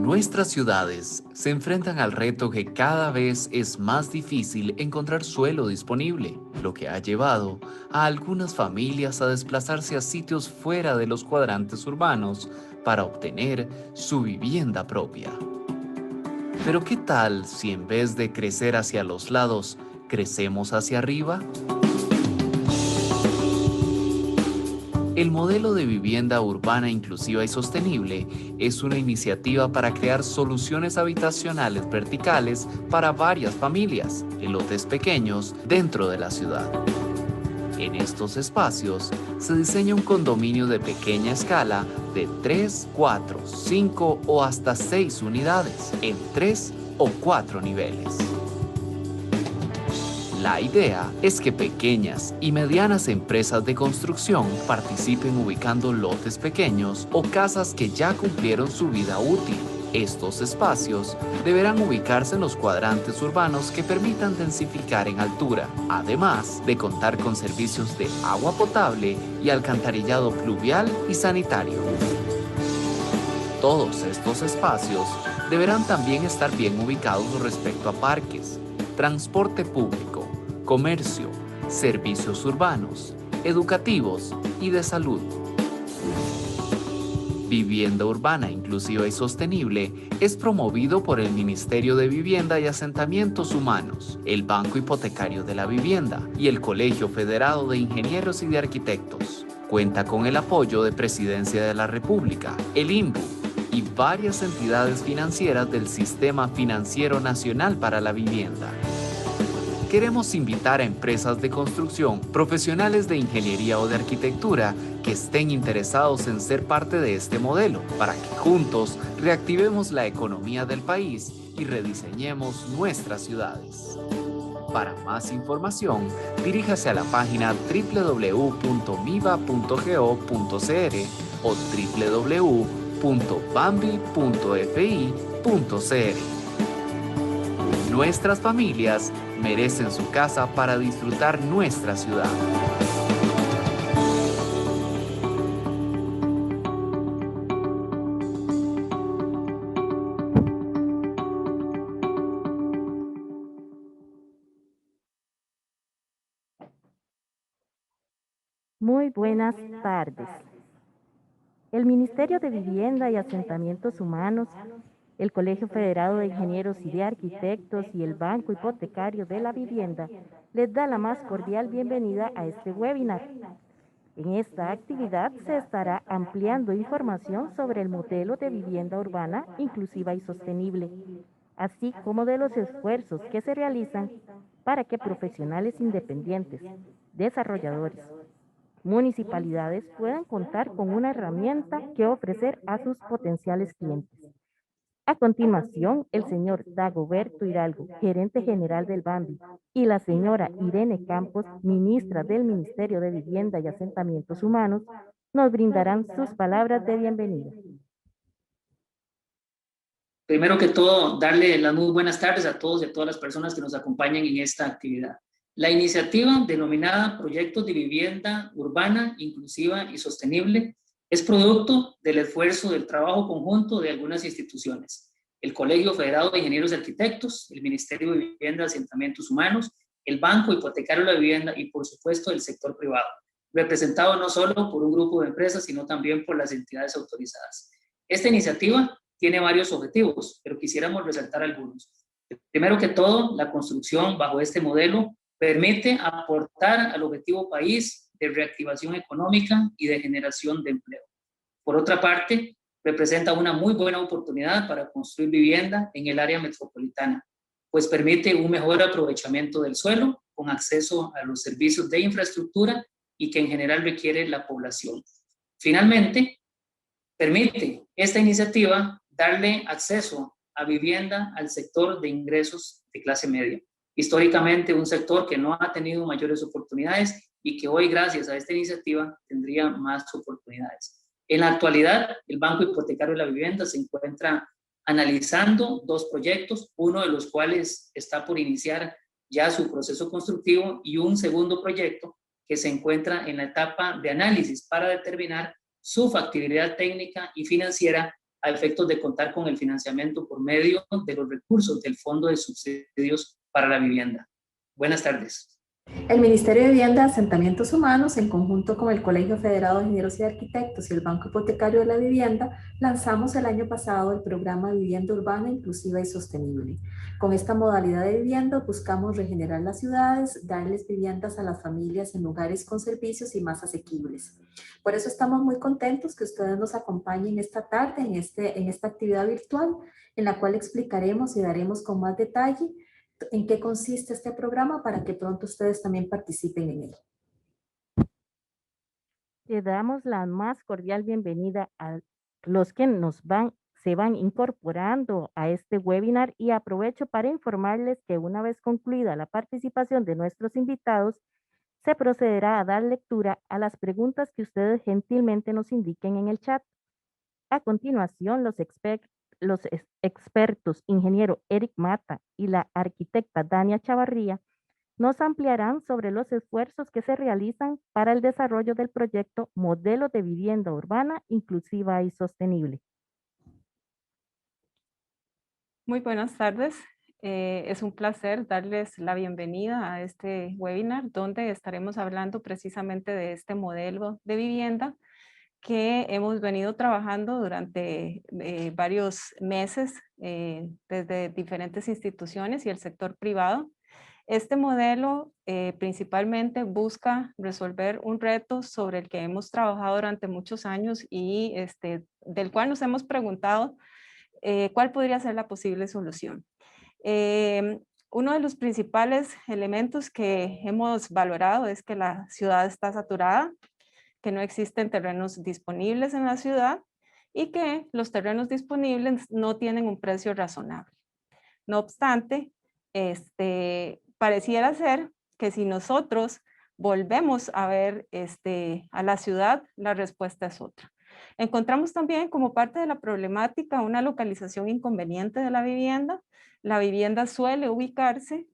Nuestras ciudades se enfrentan al reto que cada vez es más difícil encontrar suelo disponible, lo que ha llevado a algunas familias a desplazarse a sitios fuera de los cuadrantes urbanos para obtener su vivienda propia. Pero ¿qué tal si en vez de crecer hacia los lados, crecemos hacia arriba? El modelo de vivienda urbana inclusiva y sostenible es una iniciativa para crear soluciones habitacionales verticales para varias familias en lotes pequeños dentro de la ciudad. En estos espacios se diseña un condominio de pequeña escala de 3, 4, 5 o hasta 6 unidades en 3 o 4 niveles. La idea es que pequeñas y medianas empresas de construcción participen ubicando lotes pequeños o casas que ya cumplieron su vida útil. Estos espacios deberán ubicarse en los cuadrantes urbanos que permitan densificar en altura, además de contar con servicios de agua potable y alcantarillado pluvial y sanitario. Todos estos espacios deberán también estar bien ubicados respecto a parques, transporte público, comercio, servicios urbanos, educativos y de salud. Vivienda Urbana Inclusiva y Sostenible es promovido por el Ministerio de Vivienda y Asentamientos Humanos, el Banco Hipotecario de la Vivienda y el Colegio Federado de Ingenieros y de Arquitectos. Cuenta con el apoyo de Presidencia de la República, el INBU y varias entidades financieras del Sistema Financiero Nacional para la Vivienda. Queremos invitar a empresas de construcción, profesionales de ingeniería o de arquitectura que estén interesados en ser parte de este modelo para que juntos reactivemos la economía del país y rediseñemos nuestras ciudades. Para más información, diríjase a la página www.miva.go.cr o www.bambi.fi.cr. Nuestras familias merecen su casa para disfrutar nuestra ciudad. Muy buenas tardes. El Ministerio de Vivienda y Asentamientos Humanos, el Colegio Federado de Ingenieros y de Arquitectos y el Banco Hipotecario de la Vivienda les da la más cordial bienvenida a este webinar. En esta actividad se estará ampliando información sobre el modelo de vivienda urbana inclusiva y sostenible, así como de los esfuerzos que se realizan para que profesionales independientes, desarrolladores, municipalidades puedan contar con una herramienta que ofrecer a sus potenciales clientes. A continuación, el señor Dagoberto Hidalgo, gerente general del BAMBI, y la señora Irene Campos, ministra del Ministerio de Vivienda y Asentamientos Humanos, nos brindarán sus palabras de bienvenida. Primero que todo, darle las muy buenas tardes a todos y a todas las personas que nos acompañan en esta actividad. La iniciativa denominada Proyectos de Vivienda Urbana, Inclusiva y Sostenible es producto del esfuerzo del trabajo conjunto de algunas instituciones: el Colegio Federado de Ingenieros y Arquitectos, el Ministerio de Vivienda y Asentamientos Humanos, el Banco Hipotecario de la Vivienda y, por supuesto, el sector privado, representado no solo por un grupo de empresas, sino también por las entidades autorizadas. Esta iniciativa tiene varios objetivos, pero quisiéramos resaltar algunos. Primero que todo, la construcción bajo este modelo permite aportar al objetivo país de reactivación económica y de generación de empleo. Por otra parte, representa una muy buena oportunidad para construir vivienda en el área metropolitana, pues permite un mejor aprovechamiento del suelo con acceso a los servicios de infraestructura y que en general requiere la población. Finalmente, permite esta iniciativa darle acceso a vivienda al sector de ingresos de clase media. Históricamente un sector que no ha tenido mayores oportunidades y que hoy, gracias a esta iniciativa, tendría más oportunidades. En la actualidad, el Banco Hipotecario de la Vivienda se encuentra analizando dos proyectos, uno de los cuales está por iniciar ya su proceso constructivo y un segundo proyecto que se encuentra en la etapa de análisis para determinar su factibilidad técnica y financiera a efectos de contar con el financiamiento por medio de los recursos del Fondo de Subsidios para la Vivienda. Buenas tardes. El Ministerio de Vivienda y Asentamientos Humanos, en conjunto con el Colegio Federado de Ingenieros y Arquitectos y el Banco Hipotecario de la Vivienda, lanzamos el año pasado el programa Vivienda Urbana, Inclusiva y Sostenible. Con esta modalidad de vivienda buscamos regenerar las ciudades, darles viviendas a las familias en lugares con servicios y más asequibles. Por eso estamos muy contentos que ustedes nos acompañen esta tarde en esta actividad virtual, en la cual explicaremos y daremos con más detalle en qué consiste este programa para que pronto ustedes también participen en él. Le damos la más cordial bienvenida a los que se van incorporando a este webinar y aprovecho para informarles que una vez concluida la participación de nuestros invitados, se procederá a dar lectura a las preguntas que ustedes gentilmente nos indiquen en el chat. A continuación, los expertos, ingeniero Eric Mata y la arquitecta Dania Chavarría, nos ampliarán sobre los esfuerzos que se realizan para el desarrollo del proyecto Modelo de Vivienda Urbana Inclusiva y Sostenible. Muy buenas tardes. Es un placer darles la bienvenida a este webinar donde estaremos hablando precisamente de este modelo de vivienda que hemos venido trabajando durante varios meses desde diferentes instituciones y el sector privado. Este modelo principalmente busca resolver un reto sobre el que hemos trabajado durante muchos años y del cual nos hemos preguntado cuál podría ser la posible solución. Uno de los principales elementos que hemos valorado es que la ciudad está saturada, que no existen terrenos disponibles en la ciudad y que los terrenos disponibles no tienen un precio razonable. No obstante, pareciera ser que si nosotros volvemos a ver a la ciudad, la respuesta es otra. Encontramos también como parte de la problemática una localización inconveniente de la vivienda. La vivienda suele ubicarse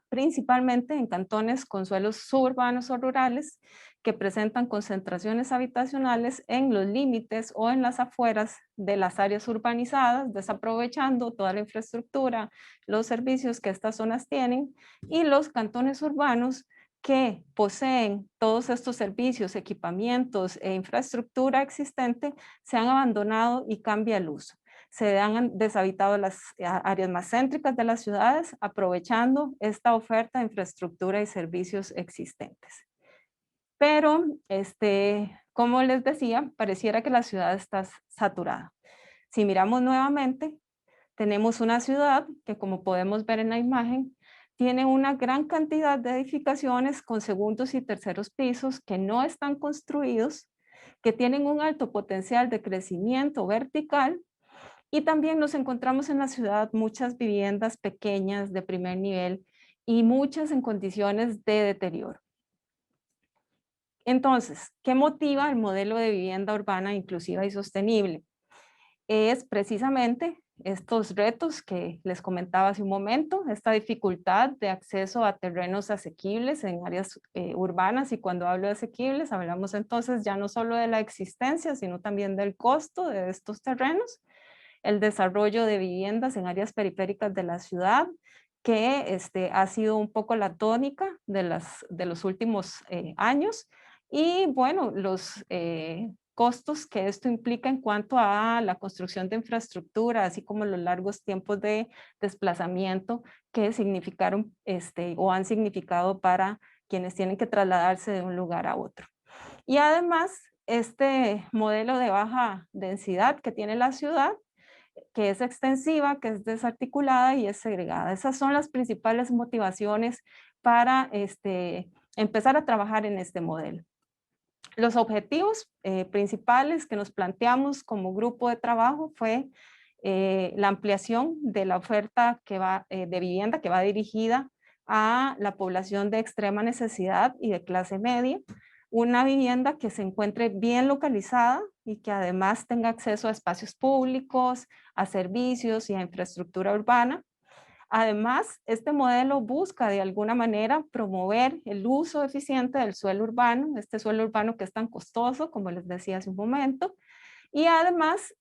principalmente en cantones con suelos suburbanos o rurales que presentan concentraciones habitacionales en los límites o en las afueras de las áreas urbanizadas, desaprovechando toda la infraestructura, los servicios que estas zonas tienen, y los cantones urbanos que poseen todos estos servicios, equipamientos e infraestructura existente, se han abandonado y cambia el uso. Se han deshabitado las áreas más céntricas de las ciudades, aprovechando esta oferta de infraestructura y servicios existentes. Pero, como les decía, pareciera que la ciudad está saturada. Si miramos nuevamente, tenemos una ciudad que, como podemos ver en la imagen, tiene una gran cantidad de edificaciones con segundos y terceros pisos que no están construidos, que tienen un alto potencial de crecimiento vertical. Y también nos encontramos en la ciudad muchas viviendas pequeñas de primer nivel y muchas en condiciones de deterioro. Entonces, ¿qué motiva el modelo de vivienda urbana inclusiva y sostenible? Es precisamente estos retos que les comentaba hace un momento, esta dificultad de acceso a terrenos asequibles en áreas urbanas, y cuando hablo de asequibles hablamos entonces ya no solo de la existencia, sino también del costo de estos terrenos. El desarrollo de viviendas en áreas periféricas de la ciudad, que ha sido un poco la tónica de los últimos años, y bueno, los costos que esto implica en cuanto a la construcción de infraestructura, así como los largos tiempos de desplazamiento que significaron o han significado para quienes tienen que trasladarse de un lugar a otro. Y además, este modelo de baja densidad que tiene la ciudad, que es extensiva, que es desarticulada y es segregada. Esas son las principales motivaciones para empezar a trabajar en este modelo. Los objetivos principales que nos planteamos como grupo de trabajo fue la ampliación de la oferta de vivienda que va dirigida a la población de extrema necesidad y de clase media, una vivienda que se encuentre bien localizada y que además tenga acceso a espacios públicos, a servicios y a infraestructura urbana. Además, este modelo busca de alguna manera promover el uso eficiente del suelo urbano, este suelo urbano que es tan costoso, como les decía hace un momento, Y además,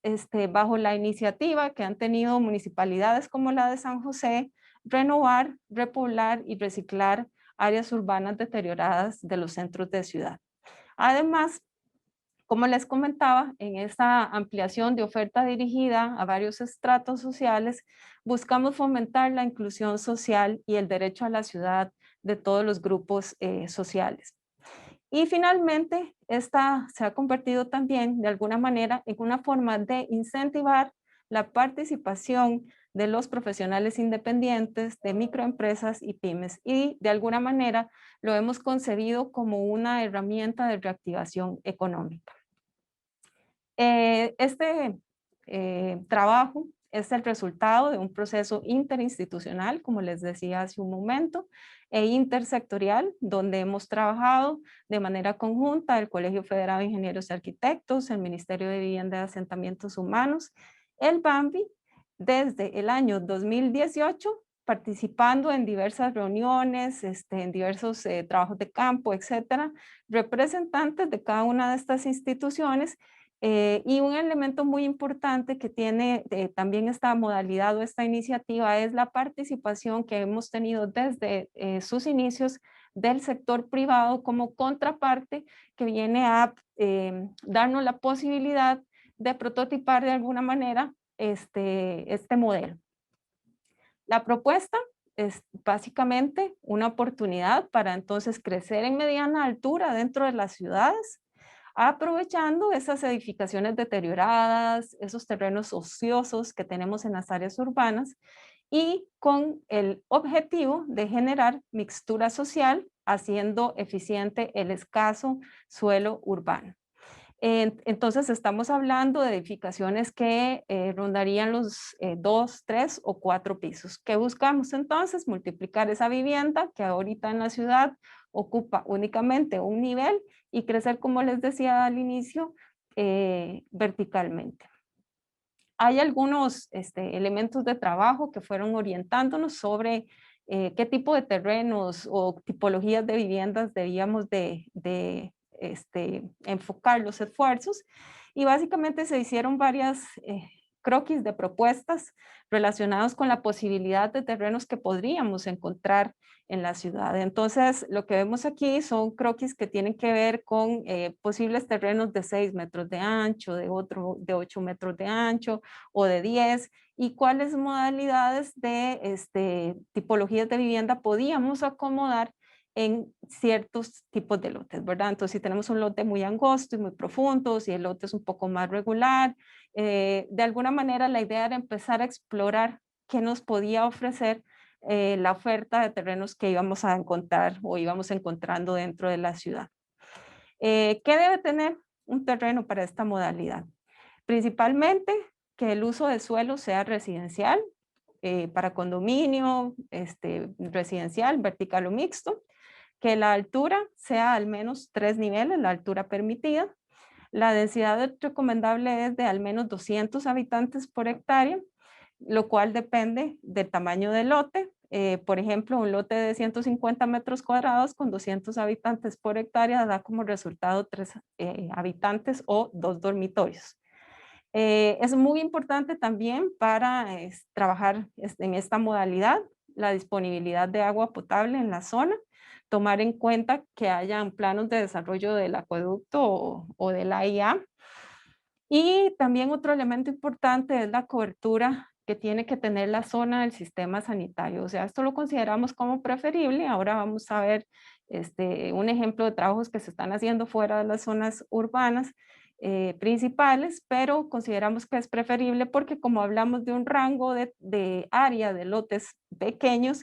bajo la iniciativa que han tenido municipalidades como la de San José, renovar, repoblar y reciclar áreas urbanas deterioradas de los centros de ciudad. Además, como les comentaba, en esta ampliación de oferta dirigida a varios estratos sociales, buscamos fomentar la inclusión social y el derecho a la ciudad de todos los grupos sociales. Y finalmente, esta se ha convertido también de alguna manera en una forma de incentivar la participación de los profesionales independientes, de microempresas y pymes. Y de alguna manera lo hemos concebido como una herramienta de reactivación económica. Este trabajo es el resultado de un proceso interinstitucional, como les decía hace un momento, e intersectorial, donde hemos trabajado de manera conjunta el Colegio Federado de Ingenieros y Arquitectos, el Ministerio de Vivienda y Asentamientos Humanos, el BAMBI, desde el año 2018, participando en diversas reuniones, en diversos trabajos de campo, etcétera, representantes de cada una de estas instituciones. Y un elemento muy importante que tiene también esta modalidad o esta iniciativa es la participación que hemos tenido desde sus inicios del sector privado como contraparte que viene a darnos la posibilidad de prototipar de alguna manera este modelo. La propuesta es básicamente una oportunidad para entonces crecer en mediana altura dentro de las ciudades, aprovechando esas edificaciones deterioradas, esos terrenos ociosos que tenemos en las áreas urbanas y con el objetivo de generar mixtura social, haciendo eficiente el escaso suelo urbano. Entonces estamos hablando de edificaciones que rondarían los 2, 3 o 4 pisos. ¿Qué buscamos entonces? Multiplicar esa vivienda que ahorita en la ciudad ocupa únicamente un nivel y crecer, como les decía al inicio, verticalmente. Hay algunos elementos de trabajo que fueron orientándonos sobre qué tipo de terrenos o tipologías de viviendas debíamos de enfocar los esfuerzos y básicamente se hicieron varias croquis de propuestas relacionados con la posibilidad de terrenos que podríamos encontrar en la ciudad. Entonces, lo que vemos aquí son croquis que tienen que ver con posibles terrenos de 6 metros de ancho, de 8 metros de ancho o de 10, y cuáles modalidades de tipologías de vivienda podíamos acomodar en ciertos tipos de lotes, ¿verdad? Entonces, si tenemos un lote muy angosto y muy profundo, si el lote es un poco más regular, de alguna manera la idea era empezar a explorar qué nos podía ofrecer la oferta de terrenos que íbamos a encontrar o íbamos encontrando dentro de la ciudad. ¿Qué debe tener un terreno para esta modalidad? Principalmente que el uso de suelo sea residencial, para condominio, residencial, vertical o mixto, que la altura sea al menos 3 niveles, la altura permitida. La densidad recomendable es de al menos 200 habitantes por hectárea, lo cual depende del tamaño del lote. Por ejemplo, un lote de 150 metros cuadrados con 200 habitantes por hectárea da como resultado 3 habitantes o 2 dormitorios. Es muy importante también para trabajar en esta modalidad la disponibilidad de agua potable en la zona, tomar en cuenta que hayan planos de desarrollo del acueducto o del AIA. Y también otro elemento importante es la cobertura que tiene que tener la zona del sistema sanitario. O sea, esto lo consideramos como preferible. Ahora vamos a ver un ejemplo de trabajos que se están haciendo fuera de las zonas urbanas principales, pero consideramos que es preferible porque como hablamos de un rango de área de lotes pequeños,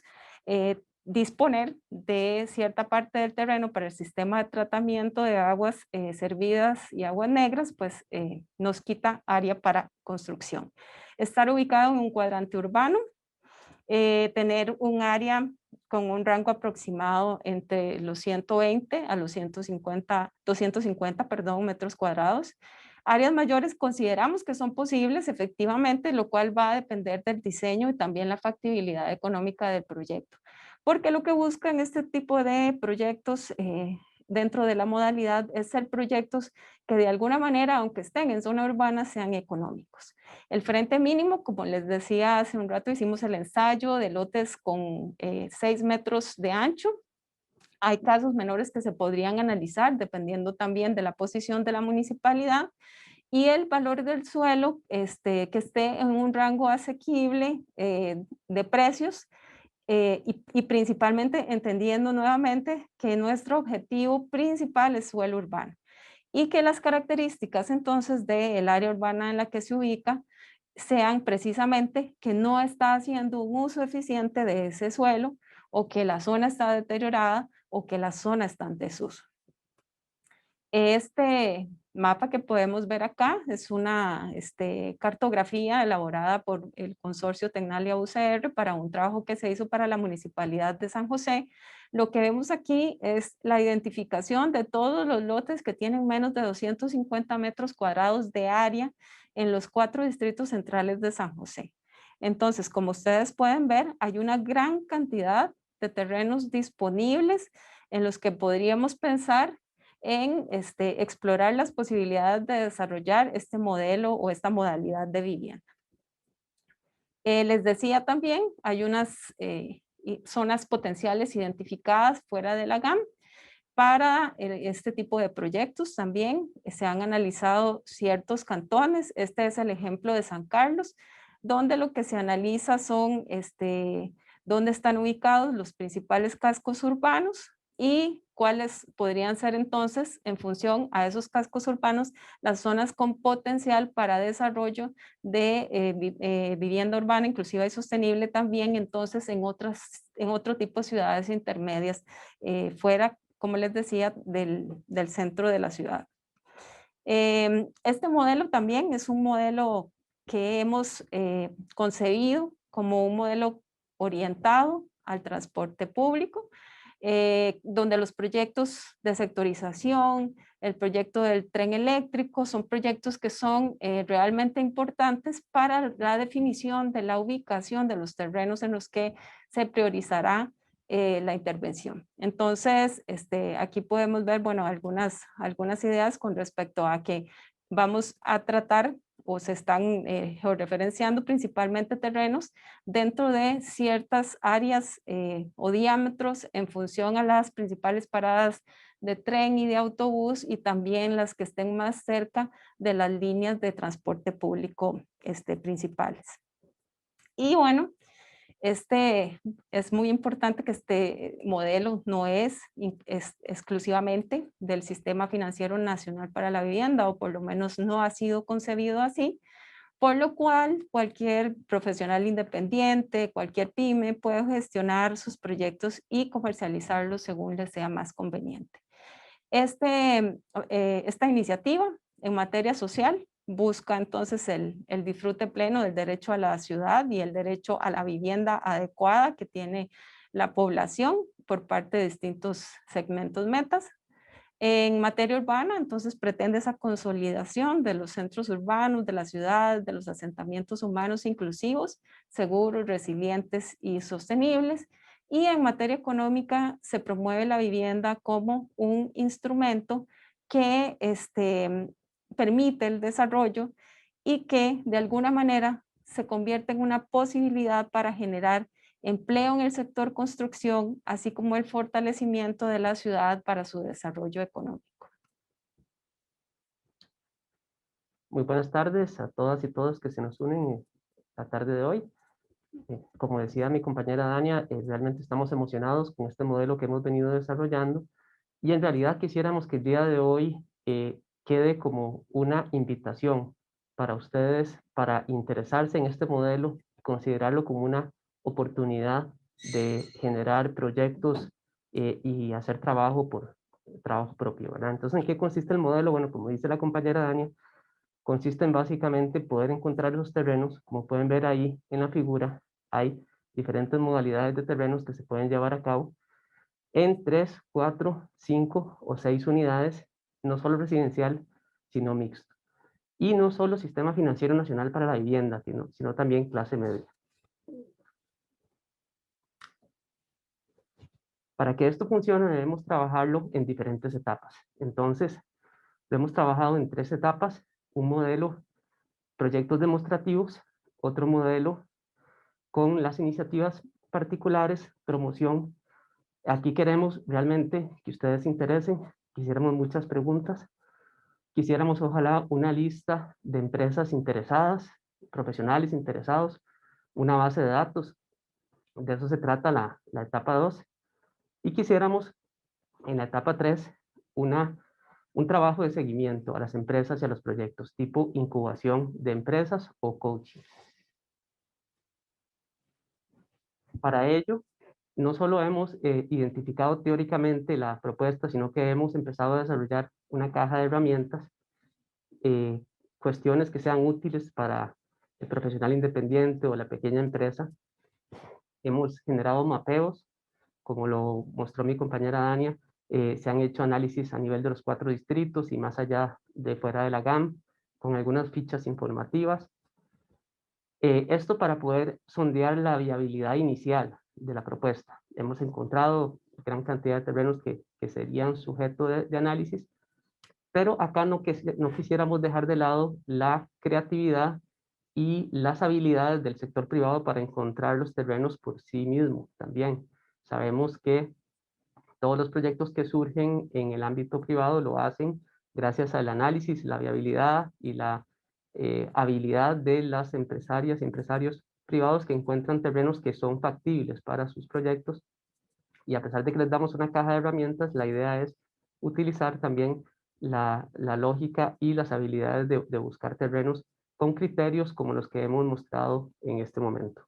disponer de cierta parte del terreno para el sistema de tratamiento de aguas servidas y aguas negras, pues nos quita área para construcción. Estar ubicado en un cuadrante urbano, tener un área con un rango aproximado entre los 120 a los 250 metros cuadrados. Áreas mayores consideramos que son posibles efectivamente, lo cual va a depender del diseño y también la factibilidad económica del proyecto. Porque lo que buscan este tipo de proyectos dentro de la modalidad es ser proyectos que de alguna manera, aunque estén en zona urbana, sean económicos. El frente mínimo, como les decía hace un rato, hicimos el ensayo de lotes con 6 metros de ancho. Hay casos menores que se podrían analizar dependiendo también de la posición de la municipalidad y el valor del suelo que esté en un rango asequible de precios y principalmente entendiendo nuevamente que nuestro objetivo principal es suelo urbano y que las características entonces del área urbana en la que se ubica sean precisamente que no está haciendo un uso eficiente de ese suelo o que la zona está deteriorada o que la zona está en desuso. Este mapa que podemos ver acá es una cartografía elaborada por el consorcio Tecnalia UCR para un trabajo que se hizo para la Municipalidad de San José. Lo que vemos aquí es la identificación de todos los lotes que tienen menos de 250 metros cuadrados de área en los 4 distritos centrales de San José. Entonces, como ustedes pueden ver, hay una gran cantidad de terrenos disponibles en los que podríamos pensar en explorar las posibilidades de desarrollar este modelo o esta modalidad de vivienda. Les decía también, hay unas zonas potenciales identificadas fuera de la GAM. Para este tipo de proyectos también se han analizado ciertos cantones. Este es el ejemplo de San Carlos, donde lo que se analiza son dónde están ubicados los principales cascos urbanos y cuáles podrían ser entonces, en función a esos cascos urbanos, las zonas con potencial para desarrollo de vivienda urbana inclusiva y sostenible también, entonces en otro tipo de ciudades intermedias fuera, como les decía, del centro de la ciudad. Este modelo también es un modelo que hemos concebido como un modelo orientado al transporte público, donde los proyectos de sectorización, el proyecto del tren eléctrico, son proyectos que son realmente importantes para la definición de la ubicación de los terrenos en los que se priorizará la intervención. Entonces, aquí podemos ver, bueno, algunas ideas con respecto a que vamos a tratar o se están georreferenciando principalmente terrenos dentro de ciertas áreas o diámetros en función a las principales paradas de tren y de autobús y también las que estén más cerca de las líneas de transporte público principales. Y bueno, es muy importante que este modelo no es exclusivamente del Sistema Financiero Nacional para la Vivienda, o por lo menos no ha sido concebido así, por lo cual cualquier profesional independiente, cualquier pyme puede gestionar sus proyectos y comercializarlos según les sea más conveniente. Esta iniciativa en materia social busca entonces el disfrute pleno del derecho a la ciudad y el derecho a la vivienda adecuada que tiene la población por parte de distintos segmentos metas. En materia urbana, entonces pretende esa consolidación de los centros urbanos, de la ciudad, de los asentamientos humanos inclusivos, seguros, resilientes y sostenibles. Y en materia económica se promueve la vivienda como un instrumento que permite el desarrollo y que de alguna manera se convierte en una posibilidad para generar empleo en el sector construcción, así como el fortalecimiento de la ciudad para su desarrollo económico. Muy buenas tardes a todas y todos que se nos unen la tarde de hoy. Como decía mi compañera Dania, realmente estamos emocionados con este modelo que hemos venido desarrollando y en realidad quisiéramos que el día de hoy quede como una invitación para ustedes para interesarse en este modelo, considerarlo como una oportunidad de generar proyectos y hacer trabajo por trabajo propio, ¿verdad? Entonces, ¿en qué consiste el modelo? Bueno, como dice la compañera Dania, consiste en básicamente poder encontrar los terrenos, como pueden ver ahí en la figura, hay diferentes modalidades de terrenos que se pueden llevar a cabo en 3, 4, 5 o 6 unidades, no solo residencial, sino mixto. Y no solo Sistema Financiero Nacional para la Vivienda, sino también clase media. Para que esto funcione debemos trabajarlo en diferentes etapas. Entonces, lo hemos trabajado en 3 etapas: un modelo, proyectos demostrativos; otro modelo con las iniciativas particulares, promoción. Aquí queremos realmente que ustedes se interesen, quisiéramos muchas preguntas, quisiéramos ojalá una lista de empresas interesadas, profesionales interesados, una base de datos. De eso se trata la etapa 2. Y quisiéramos en la etapa 3 un trabajo de seguimiento a las empresas y a los proyectos, tipo incubación de empresas o coaching. Para ello, no solo hemos identificado teóricamente la propuesta, sino que hemos empezado a desarrollar una caja de herramientas, cuestiones que sean útiles para el profesional independiente o la pequeña empresa. Hemos generado mapeos, como lo mostró mi compañera Dania. Se han hecho análisis a nivel de los 4 distritos y más allá de fuera de la GAM, con algunas fichas informativas. Esto para poder sondear la viabilidad inicial de la propuesta. Hemos encontrado gran cantidad de terrenos que serían sujeto de análisis, pero acá no quisiéramos dejar de lado la creatividad y las habilidades del sector privado para encontrar los terrenos por sí mismo también. Sabemos que todos los proyectos que surgen en el ámbito privado lo hacen gracias al análisis, la viabilidad y la habilidad de las empresarias y empresarios privados que encuentran terrenos que son factibles para sus proyectos. Y a pesar de que les damos una caja de herramientas, la idea es utilizar también la lógica y las habilidades de buscar terrenos con criterios como los que hemos mostrado en este momento.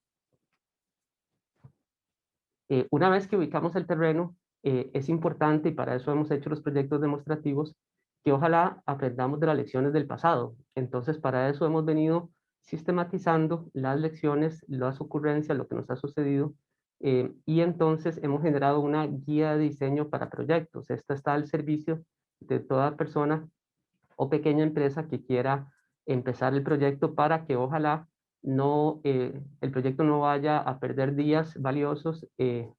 Una vez que ubicamos el terreno, es importante, y para eso hemos hecho los proyectos demostrativos, que ojalá aprendamos de las lecciones del pasado. Entonces, para eso hemos venido sistematizando las lecciones, las ocurrencias, lo que nos ha sucedido, y entonces hemos generado una guía de diseño para proyectos. Esta está al servicio de toda persona o pequeña empresa que quiera empezar el proyecto, para que ojalá el proyecto no vaya a perder días valiosos en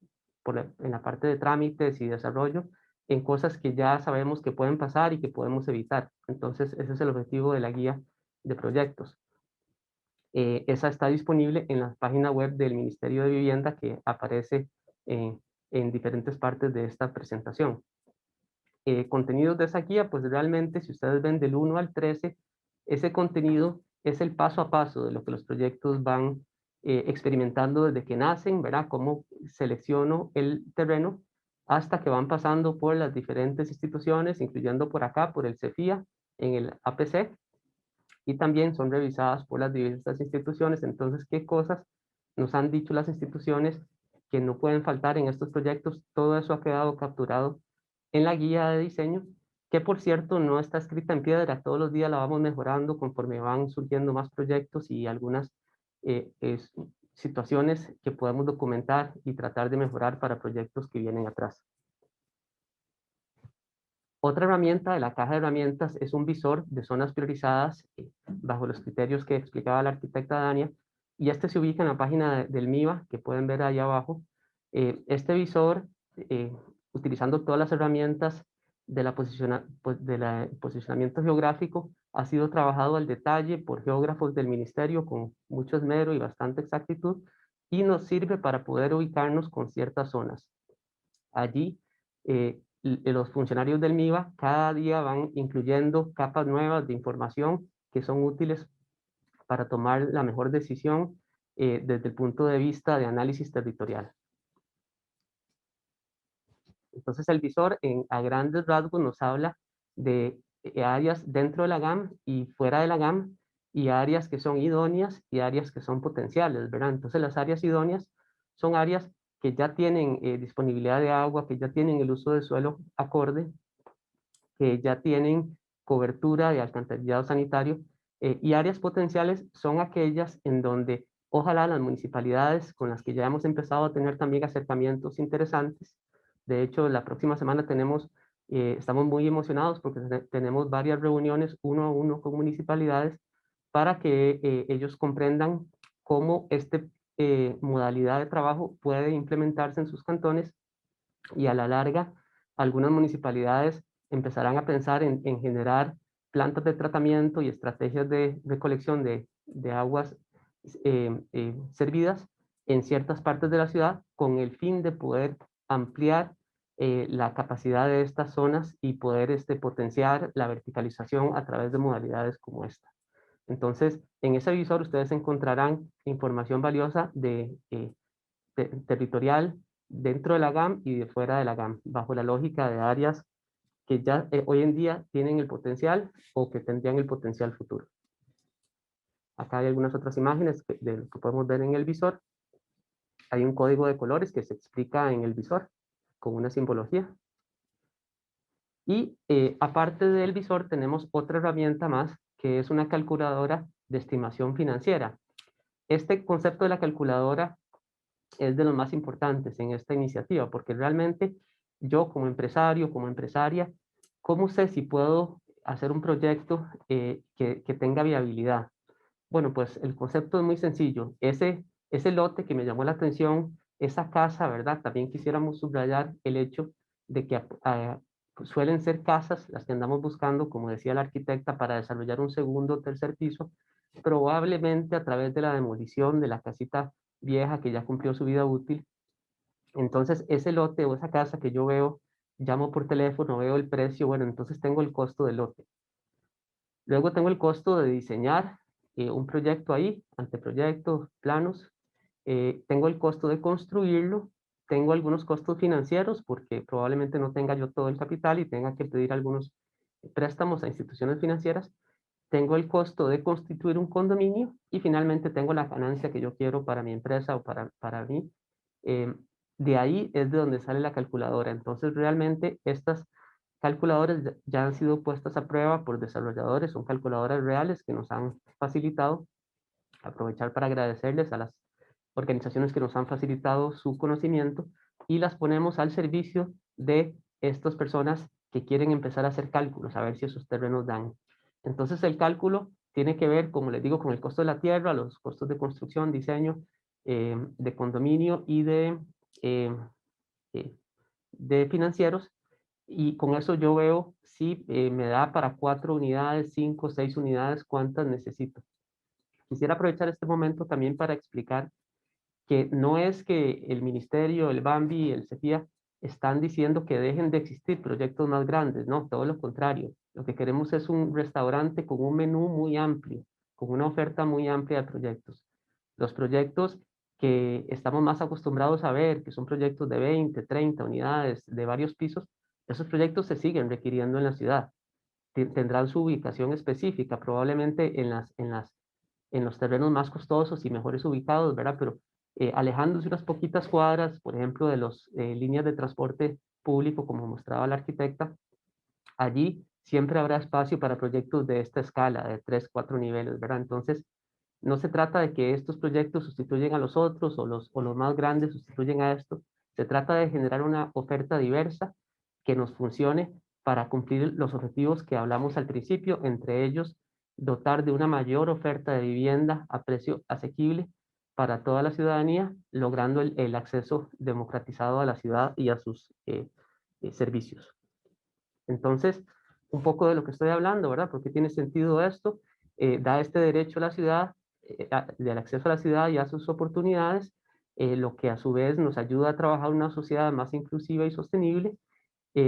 la parte de trámites y desarrollo, en cosas que ya sabemos que pueden pasar y que podemos evitar. Entonces, ese es el objetivo de la guía de proyectos. Esa está disponible en la página web del Ministerio de Vivienda, que aparece en diferentes partes de esta presentación. Contenidos de esa guía, pues realmente, si ustedes ven del 1 al 13, ese contenido es el paso a paso de lo que los proyectos van experimentando desde que nacen, ¿verdad? Cómo selecciono el terreno hasta que van pasando por las diferentes instituciones, incluyendo por acá, por el CEFIA, en el APC, y también son revisadas por las diversas instituciones. Entonces, ¿qué cosas nos han dicho las instituciones que no pueden faltar en estos proyectos? Todo eso ha quedado capturado en la guía de diseño, que por cierto no está escrita en piedra, todos los días la vamos mejorando conforme van surgiendo más proyectos y algunas situaciones que podemos documentar y tratar de mejorar para proyectos que vienen atrás. Otra herramienta de la caja de herramientas es un visor de zonas priorizadas bajo los criterios que explicaba la arquitecta Dania, y este se ubica en la página del MIVA, que pueden ver ahí abajo. Este visor, utilizando todas las herramientas del posicionamiento geográfico, ha sido trabajado al detalle por geógrafos del ministerio con mucho esmero y bastante exactitud, y nos sirve para poder ubicarnos con ciertas zonas. Allí, los funcionarios del MIVA cada día van incluyendo capas nuevas de información que son útiles para tomar la mejor decisión desde el punto de vista de análisis territorial. Entonces, el visor a grandes rasgos nos habla de áreas dentro de la GAM y fuera de la GAM, y áreas que son idóneas y áreas que son potenciales, ¿verdad? Entonces, las áreas idóneas son áreas que ya tienen disponibilidad de agua, que ya tienen el uso de suelo acorde, que ya tienen cobertura de alcantarillado sanitario, y áreas potenciales son aquellas en donde ojalá las municipalidades con las que ya hemos empezado a tener también acercamientos interesantes. De hecho, la próxima semana estamos muy emocionados porque tenemos varias reuniones uno a uno con municipalidades para que ellos comprendan cómo esta modalidad de trabajo puede implementarse en sus cantones y a la larga algunas municipalidades empezarán a pensar en generar plantas de tratamiento y estrategias de recolección de aguas servidas en ciertas partes de la ciudad con el fin de poder ampliar la capacidad de estas zonas y poder potenciar la verticalización a través de modalidades como esta. Entonces, en ese visor ustedes encontrarán información valiosa territorial dentro de la GAM y de fuera de la GAM, bajo la lógica de áreas que ya hoy en día tienen el potencial o que tendrían el potencial futuro. Acá hay algunas otras imágenes de lo que podemos ver en el visor. Hay un código de colores que se explica en el visor con una simbología. Y aparte del visor tenemos otra herramienta más que es una calculadora de estimación financiera. Este concepto de la calculadora es de los más importantes en esta iniciativa porque realmente yo como empresario, como empresaria, ¿cómo sé si puedo hacer un proyecto que tenga viabilidad? Bueno, pues el concepto es muy sencillo. Ese lote que me llamó la atención, esa casa, ¿verdad? También quisiéramos subrayar el hecho de que suelen ser casas las que andamos buscando, como decía la arquitecta, para desarrollar un segundo o tercer piso, probablemente a través de la demolición de la casita vieja que ya cumplió su vida útil. Entonces, ese lote o esa casa que yo veo, llamo por teléfono, veo el precio, bueno, entonces tengo el costo del lote. Luego tengo el costo de diseñar un proyecto ahí, anteproyectos, planos. Tengo el costo de construirlo. Tengo algunos costos financieros porque probablemente no tenga yo todo el capital y tenga que pedir algunos préstamos a instituciones financieras. Tengo el costo de constituir un condominio y finalmente tengo la ganancia que yo quiero para mi empresa o para mí. De ahí es de donde sale la calculadora. Entonces realmente estas calculadoras ya han sido puestas a prueba por desarrolladores, son calculadoras reales que nos han facilitado. Aprovechar para agradecerles a las organizaciones que nos han facilitado su conocimiento y las ponemos al servicio de estas personas que quieren empezar a hacer cálculos, a ver si esos terrenos dan. Entonces el cálculo tiene que ver, como les digo, con el costo de la tierra, los costos de construcción, diseño, de condominio y eh, de financieros, y con eso yo veo si me da para 4 unidades, 5, 6 unidades, cuántas necesito. Quisiera aprovechar este momento también para explicar que no es que el Ministerio, el BAMBI, el CEPIA están diciendo que dejen de existir proyectos más grandes, no, todo lo contrario. Lo que queremos es un restaurante con un menú muy amplio, con una oferta muy amplia de proyectos. Los proyectos que estamos más acostumbrados a ver, que son proyectos de 20, 30 unidades, de varios pisos, esos proyectos se siguen requiriendo en la ciudad. Tendrán su ubicación específica, probablemente en los terrenos más costosos y mejores ubicados, ¿verdad? Pero alejándose unas poquitas cuadras, por ejemplo, de las líneas de transporte público, como mostraba la arquitecta, allí siempre habrá espacio para proyectos de esta escala, de 3, 4 niveles, ¿verdad? Entonces, no se trata de que estos proyectos sustituyen a los otros o los más grandes sustituyen a estos. Se trata de generar una oferta diversa que nos funcione para cumplir los objetivos que hablamos al principio, entre ellos dotar de una mayor oferta de vivienda a precio asequible para toda la ciudadanía, logrando el acceso democratizado a la ciudad y a sus servicios. Entonces, un poco de lo que estoy hablando, ¿verdad? ¿Por qué tiene sentido esto? Da este derecho a la ciudad, del acceso a la ciudad y a sus oportunidades, lo que a su vez nos ayuda a trabajar una sociedad más inclusiva y sostenible,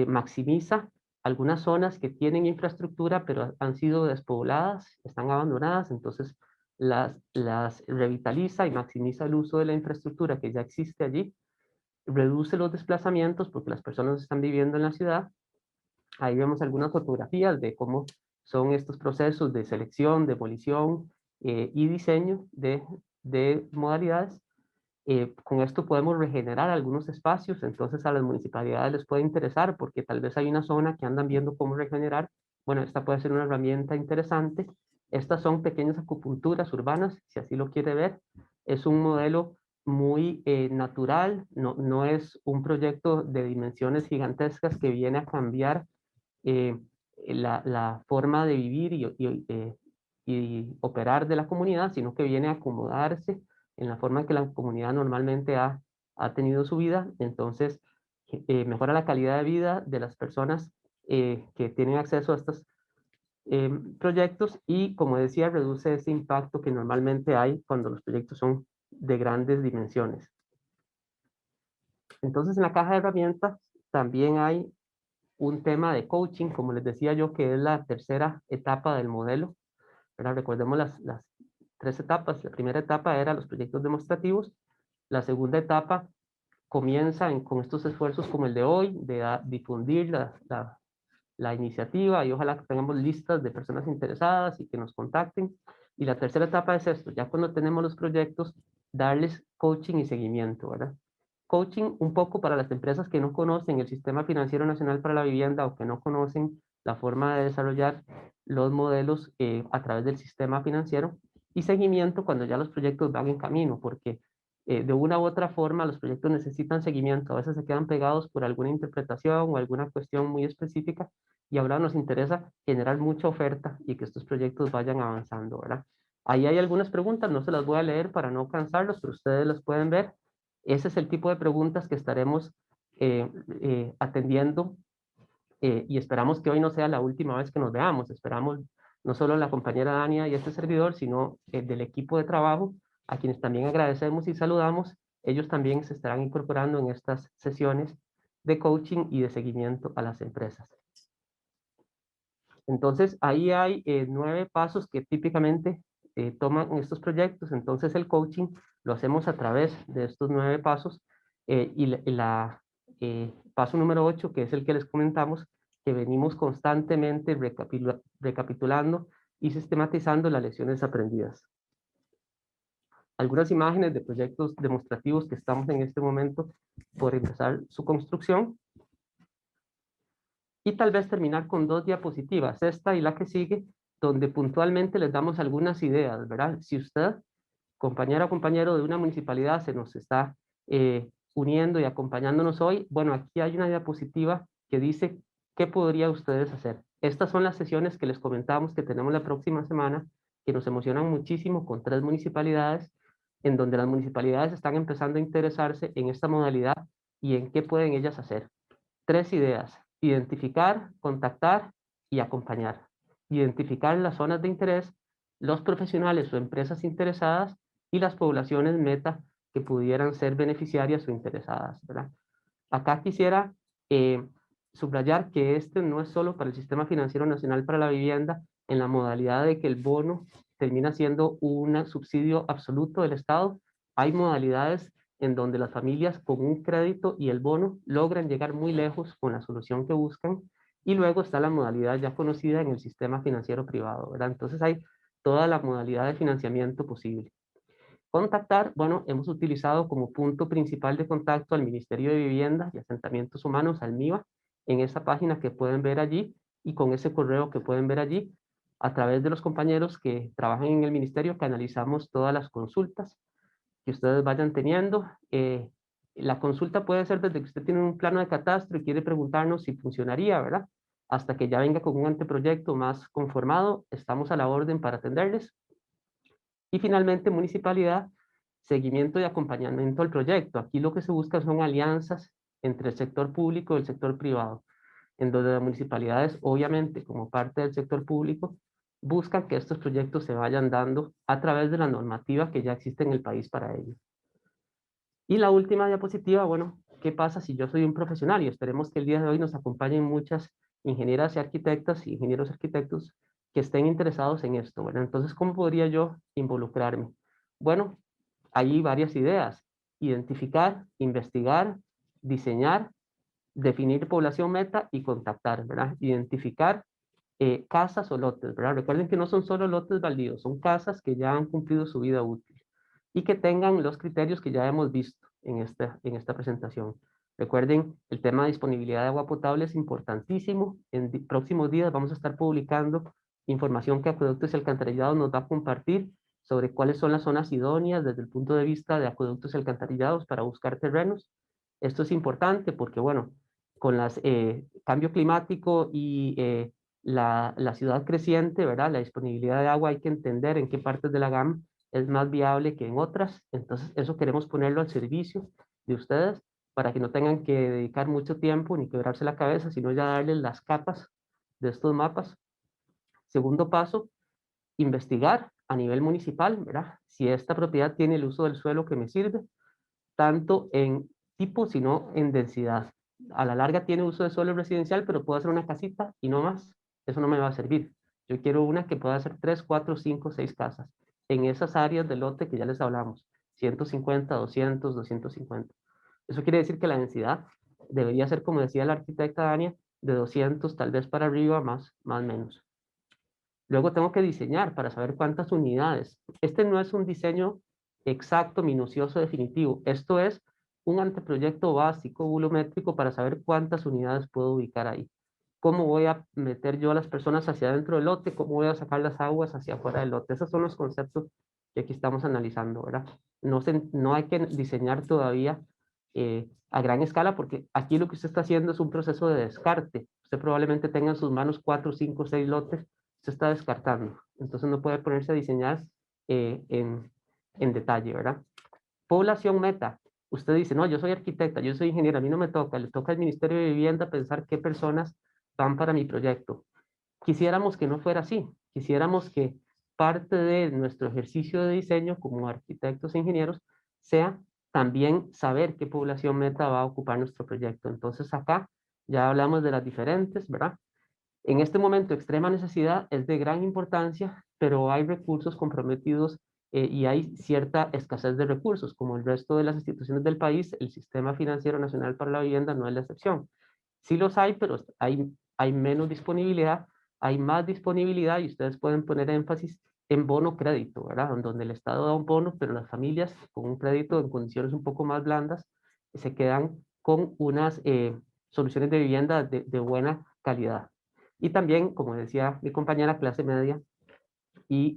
maximiza algunas zonas que tienen infraestructura pero han sido despobladas, están abandonadas, entonces las revitaliza y maximiza el uso de la infraestructura que ya existe allí, reduce los desplazamientos porque las personas están viviendo en la ciudad. Ahí vemos algunas fotografías de cómo son estos procesos de selección, demolición y diseño de modalidades. Con esto podemos regenerar algunos espacios, entonces a las municipalidades les puede interesar porque tal vez hay una zona que andan viendo cómo regenerar. Bueno, esta puede ser una herramienta interesante. Estas son pequeñas acupunturas urbanas, si así lo quiere ver. Es un modelo muy natural, no es un proyecto de dimensiones gigantescas que viene a cambiar la forma de vivir y operar de la comunidad, sino que viene a acomodarse en la forma que la comunidad normalmente ha tenido su vida. Entonces, mejora la calidad de vida de las personas que tienen acceso a estos proyectos y, como decía, reduce ese impacto que normalmente hay cuando los proyectos son de grandes dimensiones. Entonces, en la caja de herramientas también hay un tema de coaching, como les decía yo, que es la tercera etapa del modelo. ¿Verdad? Recordemos las tres etapas. La primera etapa era los proyectos demostrativos. La segunda etapa comienza con estos esfuerzos como el de hoy, de difundir la iniciativa y ojalá que tengamos listas de personas interesadas y que nos contacten. Y la tercera etapa es esto, ya cuando tenemos los proyectos, darles coaching y seguimiento, ¿verdad? Coaching un poco para las empresas que no conocen el Sistema Financiero Nacional para la Vivienda o que no conocen la forma de desarrollar los modelos a través del sistema financiero, y seguimiento cuando ya los proyectos van en camino, porque de una u otra forma los proyectos necesitan seguimiento, a veces se quedan pegados por alguna interpretación o alguna cuestión muy específica, y ahora nos interesa generar mucha oferta y que estos proyectos vayan avanzando, ¿verdad? Ahí hay algunas preguntas, no se las voy a leer para no cansarlos, pero ustedes las pueden ver. Ese es el tipo de preguntas que estaremos atendiendo y esperamos que hoy no sea la última vez que nos veamos. Esperamos no solo la compañera Dania y este servidor, sino del equipo de trabajo, a quienes también agradecemos y saludamos. Ellos también se estarán incorporando en estas sesiones de coaching y de seguimiento a las empresas. Entonces, ahí hay 9 pasos que típicamente toman estos proyectos. Entonces, el coaching lo hacemos a través de estos 9 pasos. Paso número 8, que es el que les comentamos, que venimos constantemente recapitulando y sistematizando las lecciones aprendidas. Algunas imágenes de proyectos demostrativos que estamos en este momento por empezar su construcción. Y tal vez terminar con 2 diapositivas, esta y la que sigue, donde puntualmente les damos algunas ideas, ¿verdad? Si usted, compañera o compañero de una municipalidad, se nos está uniendo y acompañándonos hoy, bueno, aquí hay una diapositiva que dice qué podría ustedes hacer. Estas son las sesiones que les comentamos que tenemos la próxima semana, que nos emocionan muchísimo, con 3 municipalidades, en donde las municipalidades están empezando a interesarse en esta modalidad y en qué pueden ellas hacer. 3 ideas: identificar, contactar y acompañar. Identificar las zonas de interés, los profesionales o empresas interesadas y las poblaciones meta que pudieran ser beneficiarias o interesadas, ¿verdad? Acá quisiera subrayar que este no es solo para el Sistema Financiero Nacional para la Vivienda, en la modalidad de que el bono termina siendo un subsidio absoluto del Estado. Hay modalidades en donde las familias con un crédito y el bono logran llegar muy lejos con la solución que buscan, y luego está la modalidad ya conocida en el sistema financiero privado, ¿verdad? Entonces hay toda la modalidad de financiamiento posible. Contactar, bueno, hemos utilizado como punto principal de contacto al Ministerio de Vivienda y Asentamientos Humanos, al MIVA, en esa página que pueden ver allí y con ese correo que pueden ver allí, a través de los compañeros que trabajan en el ministerio, canalizamos todas las consultas que ustedes vayan teniendo. La consulta puede ser desde que usted tiene un plano de catastro y quiere preguntarnos si funcionaría, ¿verdad? Hasta que ya venga con un anteproyecto más conformado, estamos a la orden para atenderles. Y finalmente, municipalidad, seguimiento y acompañamiento al proyecto. Aquí lo que se busca son alianzas entre el sector público y el sector privado, en donde las municipalidades, obviamente, como parte del sector público, buscan que estos proyectos se vayan dando a través de la normativa que ya existe en el país para ello. Y la última diapositiva, bueno, ¿qué pasa si yo soy un profesional? Y esperemos que el día de hoy nos acompañen muchas ingenieras y arquitectas y ingenieros arquitectos que estén interesados en esto, ¿verdad? Entonces, ¿cómo podría yo involucrarme? Bueno, hay varias ideas: identificar, investigar, diseñar, definir población meta y contactar, ¿verdad? Identificar casas o lotes, ¿verdad? Recuerden que no son solo lotes baldíos, son casas que ya han cumplido su vida útil y que tengan los criterios que ya hemos visto en esta presentación. Recuerden, el tema de disponibilidad de agua potable es importantísimo. En próximos días vamos a estar publicando información que Acueductos y Alcantarillados nos va a compartir sobre cuáles son las zonas idóneas desde el punto de vista de acueductos y alcantarillados para buscar terrenos. Esto es importante porque, bueno, con el cambio climático y la ciudad creciente, ¿verdad? La disponibilidad de agua hay que entender en qué partes de la GAM es más viable que en otras. Entonces, eso queremos ponerlo al servicio de ustedes para que no tengan que dedicar mucho tiempo ni quebrarse la cabeza, sino ya darles las capas de estos mapas. Segundo paso, investigar a nivel municipal, ¿verdad? Si esta propiedad tiene el uso del suelo que me sirve, tanto en tipo, sino en densidad. A la larga tiene uso de suelo residencial, pero puedo hacer una casita y no más. Eso no me va a servir. Yo quiero una que pueda hacer 3, 4, 5, 6 casas en esas áreas del lote que ya les hablamos, 150, 200, 250. Eso quiere decir que la densidad debería ser, como decía la arquitecta Dania, de 200, tal vez para arriba, más menos. Luego tengo que diseñar para saber cuántas unidades. Este no es un diseño exacto, minucioso, definitivo. Esto es un anteproyecto básico, volumétrico, para saber cuántas unidades puedo ubicar ahí. ¿Cómo voy a meter yo a las personas hacia adentro del lote? ¿Cómo voy a sacar las aguas hacia afuera del lote? Esos son los conceptos que aquí estamos analizando, ¿verdad? No hay que diseñar todavía a gran escala, porque aquí lo que usted está haciendo es un proceso de descarte. Usted probablemente tenga en sus manos 4, 5, 6 lotes, se está descartando. Entonces no puede ponerse a diseñar en detalle, ¿verdad? Población meta. Usted dice, no, yo soy arquitecta, yo soy ingeniera, a mí no me toca, le toca al Ministerio de Vivienda pensar qué personas van para mi proyecto. Quisiéramos que no fuera así. Quisiéramos que parte de nuestro ejercicio de diseño como arquitectos e ingenieros sea también saber qué población meta va a ocupar nuestro proyecto. Entonces acá ya hablamos de las diferentes, ¿verdad? En este momento, extrema necesidad es de gran importancia, pero hay recursos comprometidos y hay cierta escasez de recursos. Como el resto de las instituciones del país, el Sistema Financiero Nacional para la Vivienda no es la excepción. Sí los hay, pero hay menos disponibilidad, hay más disponibilidad y ustedes pueden poner énfasis en bono crédito, ¿verdad? Donde el Estado da un bono, pero las familias con un crédito en condiciones un poco más blandas se quedan con unas soluciones de vivienda de buena calidad. Y también, como decía mi compañera, clase media y,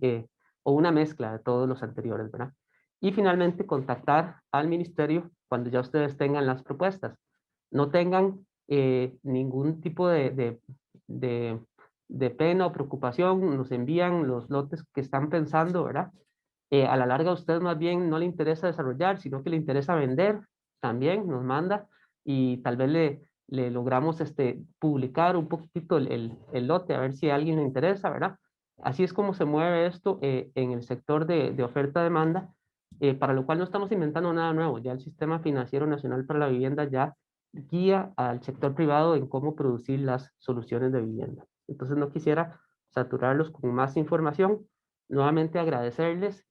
o una mezcla de todos los anteriores, ¿verdad? Y finalmente, contactar al ministerio cuando ya ustedes tengan las propuestas. No tengan ningún tipo de pena o preocupación, nos envían los lotes que están pensando, ¿verdad? A la larga a usted más bien no le interesa desarrollar, sino que le interesa vender, también nos manda y tal vez le logramos publicar un poquitito el lote, a ver si a alguien le interesa, ¿verdad? Así es como se mueve esto en el sector de oferta-demanda, para lo cual no estamos inventando nada nuevo. Ya el Sistema Financiero Nacional para la Vivienda ya guía al sector privado en cómo producir las soluciones de vivienda. Entonces no quisiera saturarlos con más información. Nuevamente agradecerles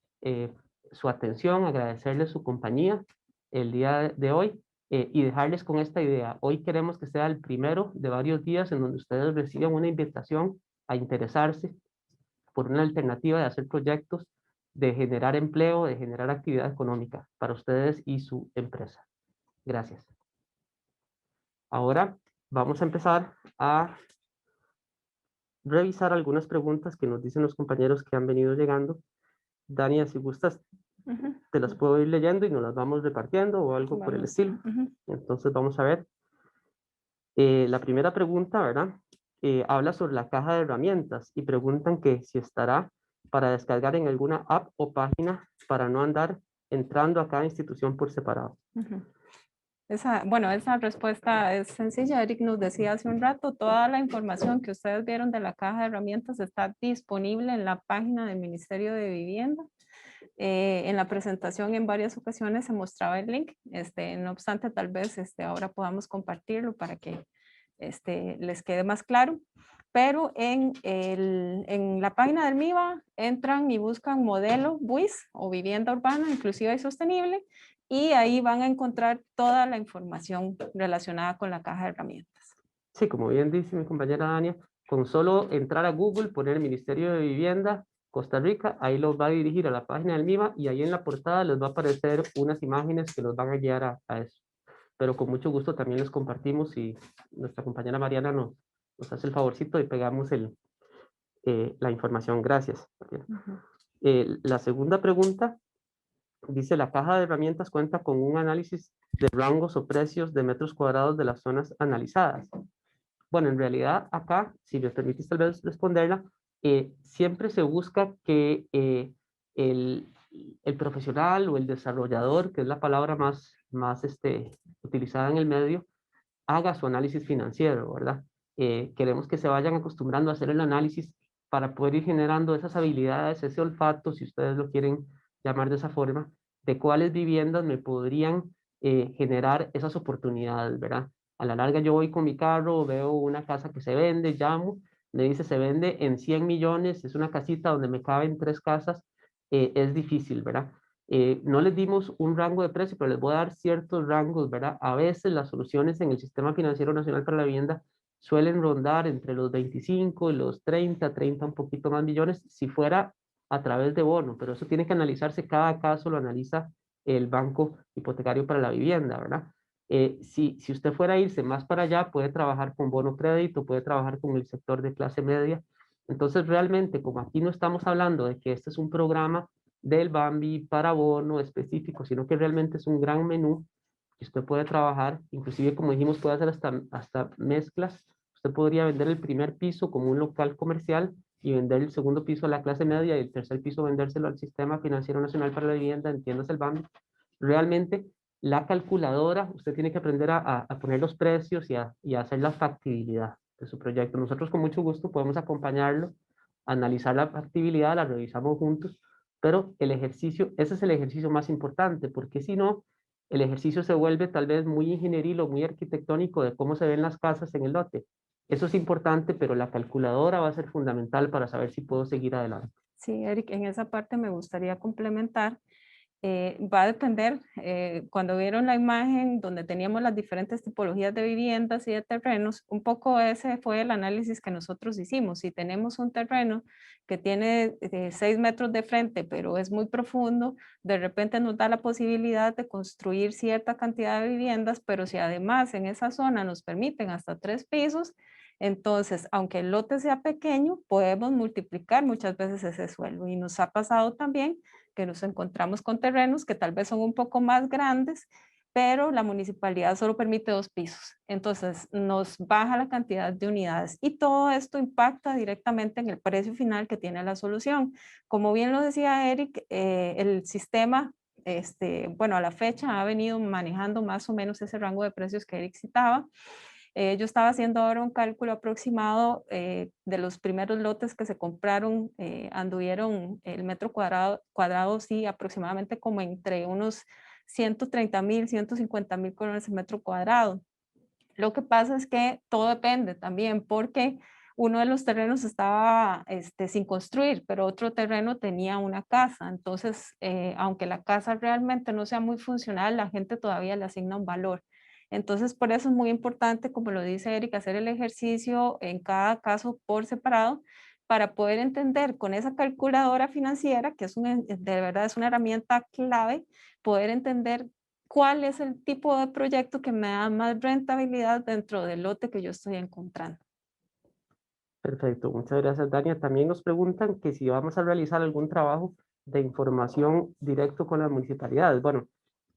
su atención, agradecerles su compañía el día de hoy y dejarles con esta idea. Hoy queremos que sea el primero de varios días en donde ustedes reciban una invitación a interesarse por una alternativa de hacer proyectos, de generar empleo, de generar actividad económica para ustedes y su empresa. Gracias. Ahora vamos a empezar a revisar algunas preguntas que nos dicen los compañeros que han venido llegando. Dania, si gustas, te las puedo ir leyendo y nos las vamos repartiendo o algo por el estilo. Entonces vamos a ver. La primera pregunta, ¿verdad? Habla sobre la caja de herramientas y preguntan que si estará para descargar en alguna app o página para no andar entrando a cada institución por separado. Bueno, esa respuesta es sencilla. Eric nos decía hace un rato, toda la información que ustedes vieron de la caja de herramientas está disponible en la página del Ministerio de Vivienda. En la presentación en varias ocasiones se mostraba el link, no obstante tal vez ahora podamos compartirlo para que les quede más claro, pero en la página del MIVA entran y buscan modelo BUIS o vivienda urbana inclusiva y sostenible y ahí van a encontrar toda la información relacionada con la caja de herramientas. Sí, como bien dice mi compañera Dania, con solo entrar a Google, poner Ministerio de Vivienda Costa Rica, ahí los va a dirigir a la página del MIVA y ahí en la portada les va a aparecer unas imágenes que los van a guiar a eso. Pero con mucho gusto también les compartimos y nuestra compañera Mariana nos hace el favorcito y pegamos la información. Gracias. La segunda pregunta dice, la caja de herramientas cuenta con un análisis de rangos o precios de metros cuadrados de las zonas analizadas. Bueno, en realidad acá, si me permitís tal vez responderla, siempre se busca que el profesional o el desarrollador, que es la palabra más utilizada en el medio, haga su análisis financiero, ¿verdad? Queremos que se vayan acostumbrando a hacer el análisis para poder ir generando esas habilidades, ese olfato, si ustedes lo quieren llamar de esa forma, de cuáles viviendas me podrían generar esas oportunidades, ¿verdad? A la larga yo voy con mi carro, veo una casa que se vende, llamo, me dice se vende en 100 millones, es una casita donde me caben 3 casas, es difícil, ¿verdad? No les dimos un rango de precio, pero les voy a dar ciertos rangos, ¿verdad? A veces las soluciones en el Sistema Financiero Nacional para la Vivienda suelen rondar entre los 25 y los 30 un poquito más millones, si fuera a través de bono, pero eso tiene que analizarse, cada caso lo analiza el Banco Hipotecario para la Vivienda, ¿verdad? Si usted fuera a irse más para allá, puede trabajar con bono crédito, puede trabajar con el sector de clase media. Entonces, realmente, como aquí no estamos hablando de que este es un programa del Bambi para bono específico, sino que realmente es un gran menú que usted puede trabajar, inclusive como dijimos, puede hacer hasta mezclas. Usted podría vender el primer piso como un local comercial y vender el segundo piso a la clase media y el tercer piso vendérselo al Sistema Financiero Nacional para la Vivienda, entiéndase el Bambi. Realmente la calculadora, usted tiene que aprender a poner los precios y a hacer la factibilidad de su proyecto. Nosotros con mucho gusto podemos acompañarlo, analizar la factibilidad, la revisamos juntos, pero el ejercicio, ese es el ejercicio más importante, porque si no, el ejercicio se vuelve tal vez muy ingenieril o muy arquitectónico de cómo se ven las casas en el lote. Eso es importante, pero la calculadora va a ser fundamental para saber si puedo seguir adelante. Sí, Eric, en esa parte me gustaría complementar. Va a depender, cuando vieron la imagen donde teníamos las diferentes tipologías de viviendas y de terrenos, un poco ese fue el análisis que nosotros hicimos. Si tenemos un terreno que tiene 6 metros de frente, pero es muy profundo, de repente nos da la posibilidad de construir cierta cantidad de viviendas, pero si además en esa zona nos permiten hasta 3 pisos, entonces, aunque el lote sea pequeño, podemos multiplicar muchas veces ese suelo. Y nos ha pasado también que nos encontramos con terrenos que tal vez son un poco más grandes, pero la municipalidad solo permite 2 pisos. Entonces nos baja la cantidad de unidades y todo esto impacta directamente en el precio final que tiene la solución. Como bien lo decía Eric, el sistema, bueno, a la fecha ha venido manejando más o menos ese rango de precios que Eric citaba. Yo estaba haciendo ahora un cálculo aproximado de los primeros lotes que se compraron, anduvieron el metro cuadrado, sí, aproximadamente como entre unos 130,000, 150,000 colones el metro cuadrado. Lo que pasa es que todo depende también porque uno de los terrenos estaba sin construir, pero otro terreno tenía una casa. Entonces, aunque la casa realmente no sea muy funcional, la gente todavía le asigna un valor. Entonces, por eso es muy importante, como lo dice Erika, hacer el ejercicio en cada caso por separado para poder entender con esa calculadora financiera, que de verdad es una herramienta clave, poder entender cuál es el tipo de proyecto que me da más rentabilidad dentro del lote que yo estoy encontrando. Perfecto, muchas gracias, Dania. También nos preguntan que si vamos a realizar algún trabajo de información directo con las municipalidades. Bueno,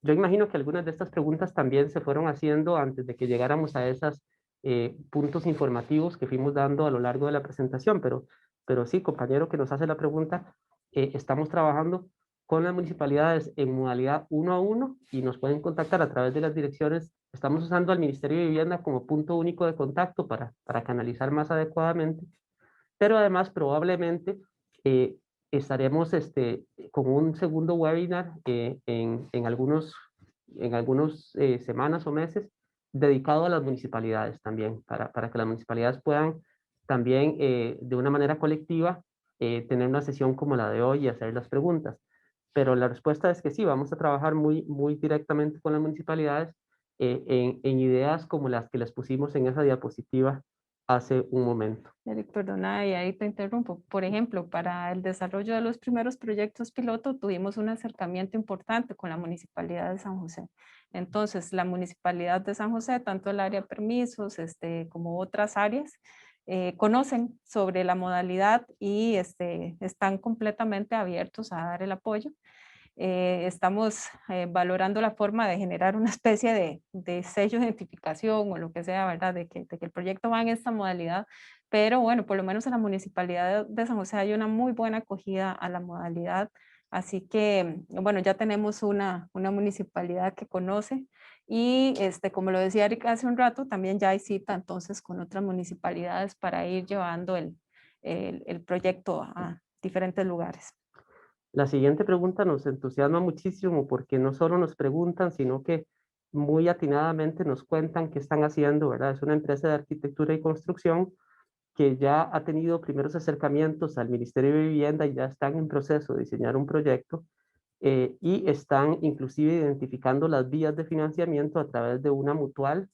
yo imagino que algunas de estas preguntas también se fueron haciendo antes de que llegáramos a esos puntos informativos que fuimos dando a lo largo de la presentación, pero sí, compañero que nos hace la pregunta, estamos trabajando con las municipalidades en modalidad 1 a 1 y nos pueden contactar a través de las direcciones. Estamos usando al Ministerio de Vivienda como punto único de contacto para canalizar más adecuadamente, pero además probablemente eh, estaremos con un segundo webinar en algunos semanas o meses dedicado a las municipalidades también, para que las municipalidades puedan también de una manera colectiva tener una sesión como la de hoy y hacer las preguntas. Pero la respuesta es que sí, vamos a trabajar muy directamente con las municipalidades en ideas como las que les pusimos en esa diapositiva hace un momento. Eric, perdona, y ahí te interrumpo. Por ejemplo, para el desarrollo de los primeros proyectos piloto tuvimos un acercamiento importante con la Municipalidad de San José. Entonces, la Municipalidad de San José, tanto el área de permisos como otras áreas, conocen sobre la modalidad y están completamente abiertos a dar el apoyo. Estamos valorando la forma de generar una especie de sello de identificación o lo que sea, ¿verdad? De que el proyecto va en esta modalidad, pero bueno, por lo menos en la Municipalidad de San José hay una muy buena acogida a la modalidad. Así que, bueno, ya tenemos una municipalidad que conoce y como lo decía Erika hace un rato, también ya hay cita entonces con otras municipalidades para ir llevando el proyecto a diferentes lugares. La siguiente pregunta nos entusiasma muchísimo porque no solo nos preguntan, sino que muy atinadamente nos cuentan qué están haciendo, ¿verdad? Es una empresa de arquitectura y construcción que ya ha tenido primeros acercamientos al Ministerio de Vivienda y ya están en proceso de diseñar un proyecto y están inclusive identificando las vías de financiamiento a través de una mutual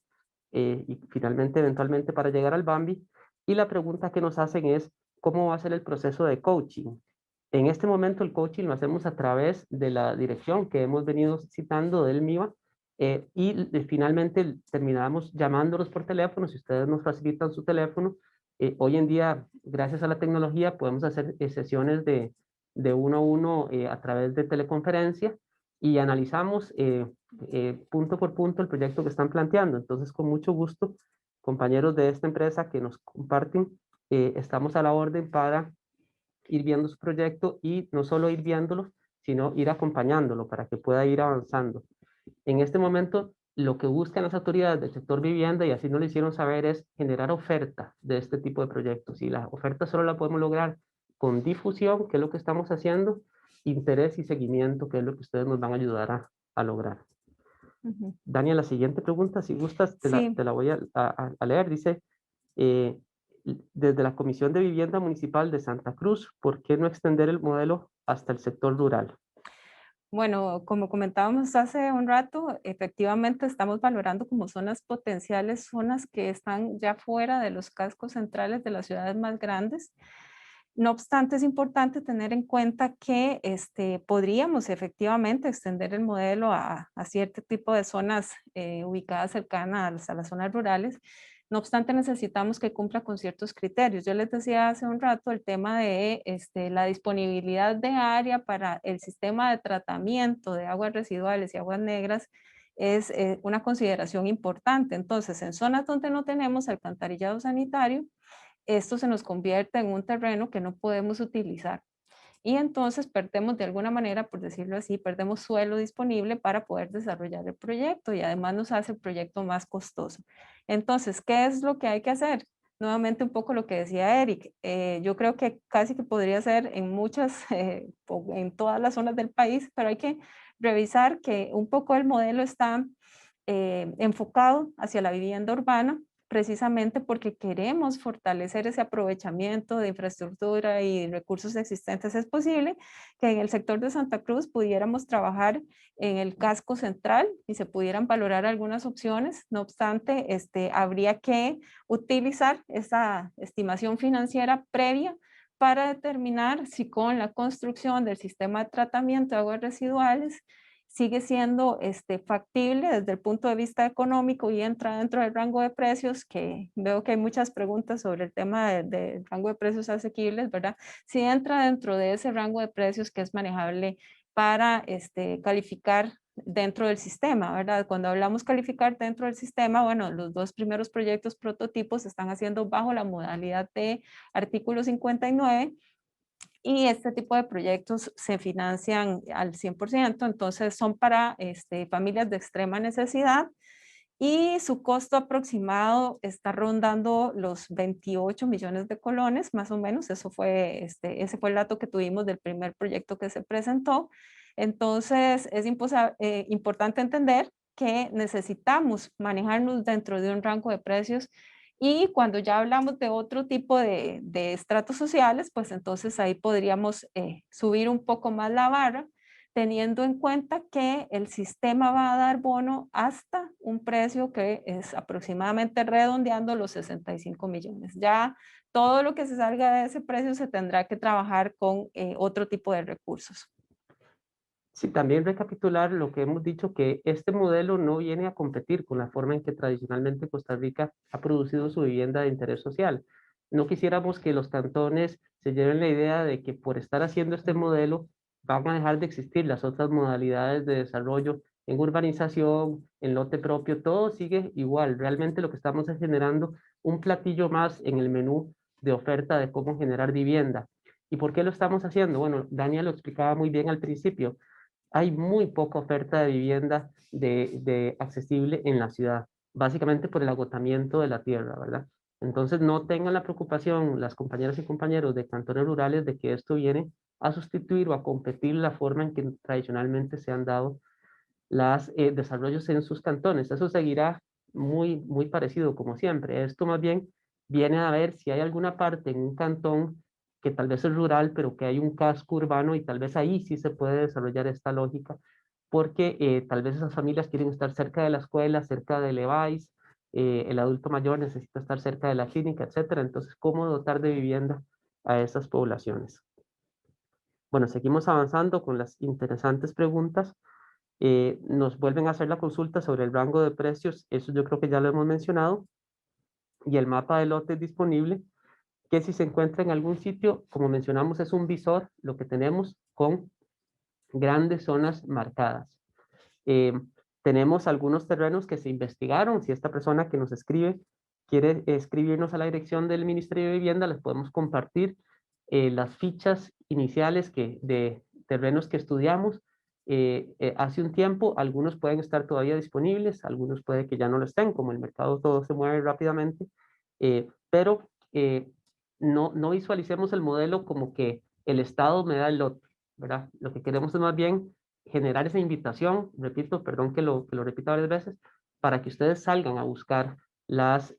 y finalmente eventualmente para llegar al Bambi. Y la pregunta que nos hacen es, ¿cómo va a ser el proceso de coaching? En este momento el coaching lo hacemos a través de la dirección que hemos venido citando del MIVA finalmente terminamos llamándolos por teléfono, si ustedes nos facilitan su teléfono. Hoy en día, gracias a la tecnología, podemos hacer sesiones de uno a uno a través de teleconferencia y analizamos punto por punto el proyecto que están planteando. Entonces, con mucho gusto, compañeros de esta empresa que nos comparten, estamos a la orden para ir viendo su proyecto y no solo ir viéndolo, sino ir acompañándolo para que pueda ir avanzando. En este momento, lo que buscan las autoridades del sector vivienda, y así nos lo hicieron saber, es generar oferta de este tipo de proyectos. Y la oferta solo la podemos lograr con difusión, que es lo que estamos haciendo, interés y seguimiento, que es lo que ustedes nos van a ayudar a lograr. Daniel, la siguiente pregunta, si gustas, Sí. te la voy a leer. Dice, desde la Comisión de Vivienda Municipal de Santa Cruz, ¿por qué no extender el modelo hasta el sector rural? Bueno, como comentábamos hace un rato, efectivamente estamos valorando como zonas potenciales, zonas que están ya fuera de los cascos centrales de las ciudades más grandes. No obstante, es importante tener en cuenta que podríamos efectivamente extender el modelo a cierto tipo de zonas ubicadas cercanas a las zonas rurales. No obstante, necesitamos que cumpla con ciertos criterios. Yo les decía hace un rato el tema de la disponibilidad de área para el sistema de tratamiento de aguas residuales y aguas negras es una consideración importante. Entonces, en zonas donde no tenemos alcantarillado sanitario, esto se nos convierte en un terreno que no podemos utilizar. Y entonces perdemos de alguna manera, por decirlo así, perdemos suelo disponible para poder desarrollar el proyecto y además nos hace el proyecto más costoso. Entonces, ¿qué es lo que hay que hacer? Nuevamente un poco lo que decía Eric, yo creo que casi que podría ser en muchas, en todas las zonas del país, pero hay que revisar que un poco el modelo está enfocado hacia la vivienda urbana, precisamente porque queremos fortalecer ese aprovechamiento de infraestructura y recursos existentes. Es posible que en el sector de Santa Cruz pudiéramos trabajar en el casco central y se pudieran valorar algunas opciones. No obstante, habría que utilizar esa estimación financiera previa para determinar si con la construcción del sistema de tratamiento de aguas residuales sigue siendo factible desde el punto de vista económico y entra dentro del rango de precios, que veo que hay muchas preguntas sobre el tema del rango de precios asequibles, ¿verdad? Si entra dentro de ese rango de precios que es manejable para calificar dentro del sistema, ¿verdad? Cuando hablamos calificar dentro del sistema, bueno, los dos primeros proyectos prototipos se están haciendo bajo la modalidad de artículo 59, y este tipo de proyectos se financian al 100%, entonces son para familias de extrema necesidad y su costo aproximado está rondando los 28 millones de colones, más o menos. Eso fue, ese fue el dato que tuvimos del primer proyecto que se presentó. Entonces es importante entender que necesitamos manejarnos dentro de un rango de precios y cuando ya hablamos de otro tipo de estratos sociales, pues entonces ahí podríamos subir un poco más la barra, teniendo en cuenta que el sistema va a dar bono hasta un precio que es aproximadamente redondeando los 65 millones. Ya todo lo que se salga de ese precio se tendrá que trabajar con otro tipo de recursos. Sí, también recapitular lo que hemos dicho, que este modelo no viene a competir con la forma en que tradicionalmente Costa Rica ha producido su vivienda de interés social. No quisiéramos que los cantones se lleven la idea de que por estar haciendo este modelo van a dejar de existir las otras modalidades de desarrollo en urbanización, en lote propio, todo sigue igual. Realmente lo que estamos es generando un platillo más en el menú de oferta de cómo generar vivienda. ¿Y por qué lo estamos haciendo? Bueno, Daniel lo explicaba muy bien al principio. Hay muy poca oferta de vivienda de accesible en la ciudad, básicamente por el agotamiento de la tierra, ¿verdad? Entonces no tengan la preocupación las compañeras y compañeros de cantones rurales de que esto viene a sustituir o a competir la forma en que tradicionalmente se han dado los desarrollos en sus cantones. Eso seguirá muy parecido como siempre. Esto más bien viene a ver si hay alguna parte en un cantón que tal vez es rural, pero que hay un casco urbano y tal vez ahí sí se puede desarrollar esta lógica, porque tal vez esas familias quieren estar cerca de la escuela, cerca del EVAIS, el adulto mayor necesita estar cerca de la clínica, etcétera. Entonces, ¿cómo dotar de vivienda a esas poblaciones? Bueno, seguimos avanzando con las interesantes preguntas. Nos vuelven a hacer la consulta sobre el rango de precios, eso yo creo que ya lo hemos mencionado, y el mapa de lotes disponible, que si se encuentra en algún sitio, como mencionamos, es un visor, lo que tenemos con grandes zonas marcadas. Eh, Tenemos algunos terrenos que se investigaron, si esta persona que nos escribe quiere escribirnos a la dirección del Ministerio de Vivienda, les podemos compartir las fichas iniciales de terrenos que estudiamos hace un tiempo. Algunos pueden estar todavía disponibles, algunos puede que ya no lo estén, como el mercado todo se mueve rápidamente, pero no visualicemos el modelo como que el Estado me da el lote, ¿verdad? Lo que queremos es más bien generar esa invitación, repito, perdón que lo repita varias veces, para que ustedes salgan a buscar las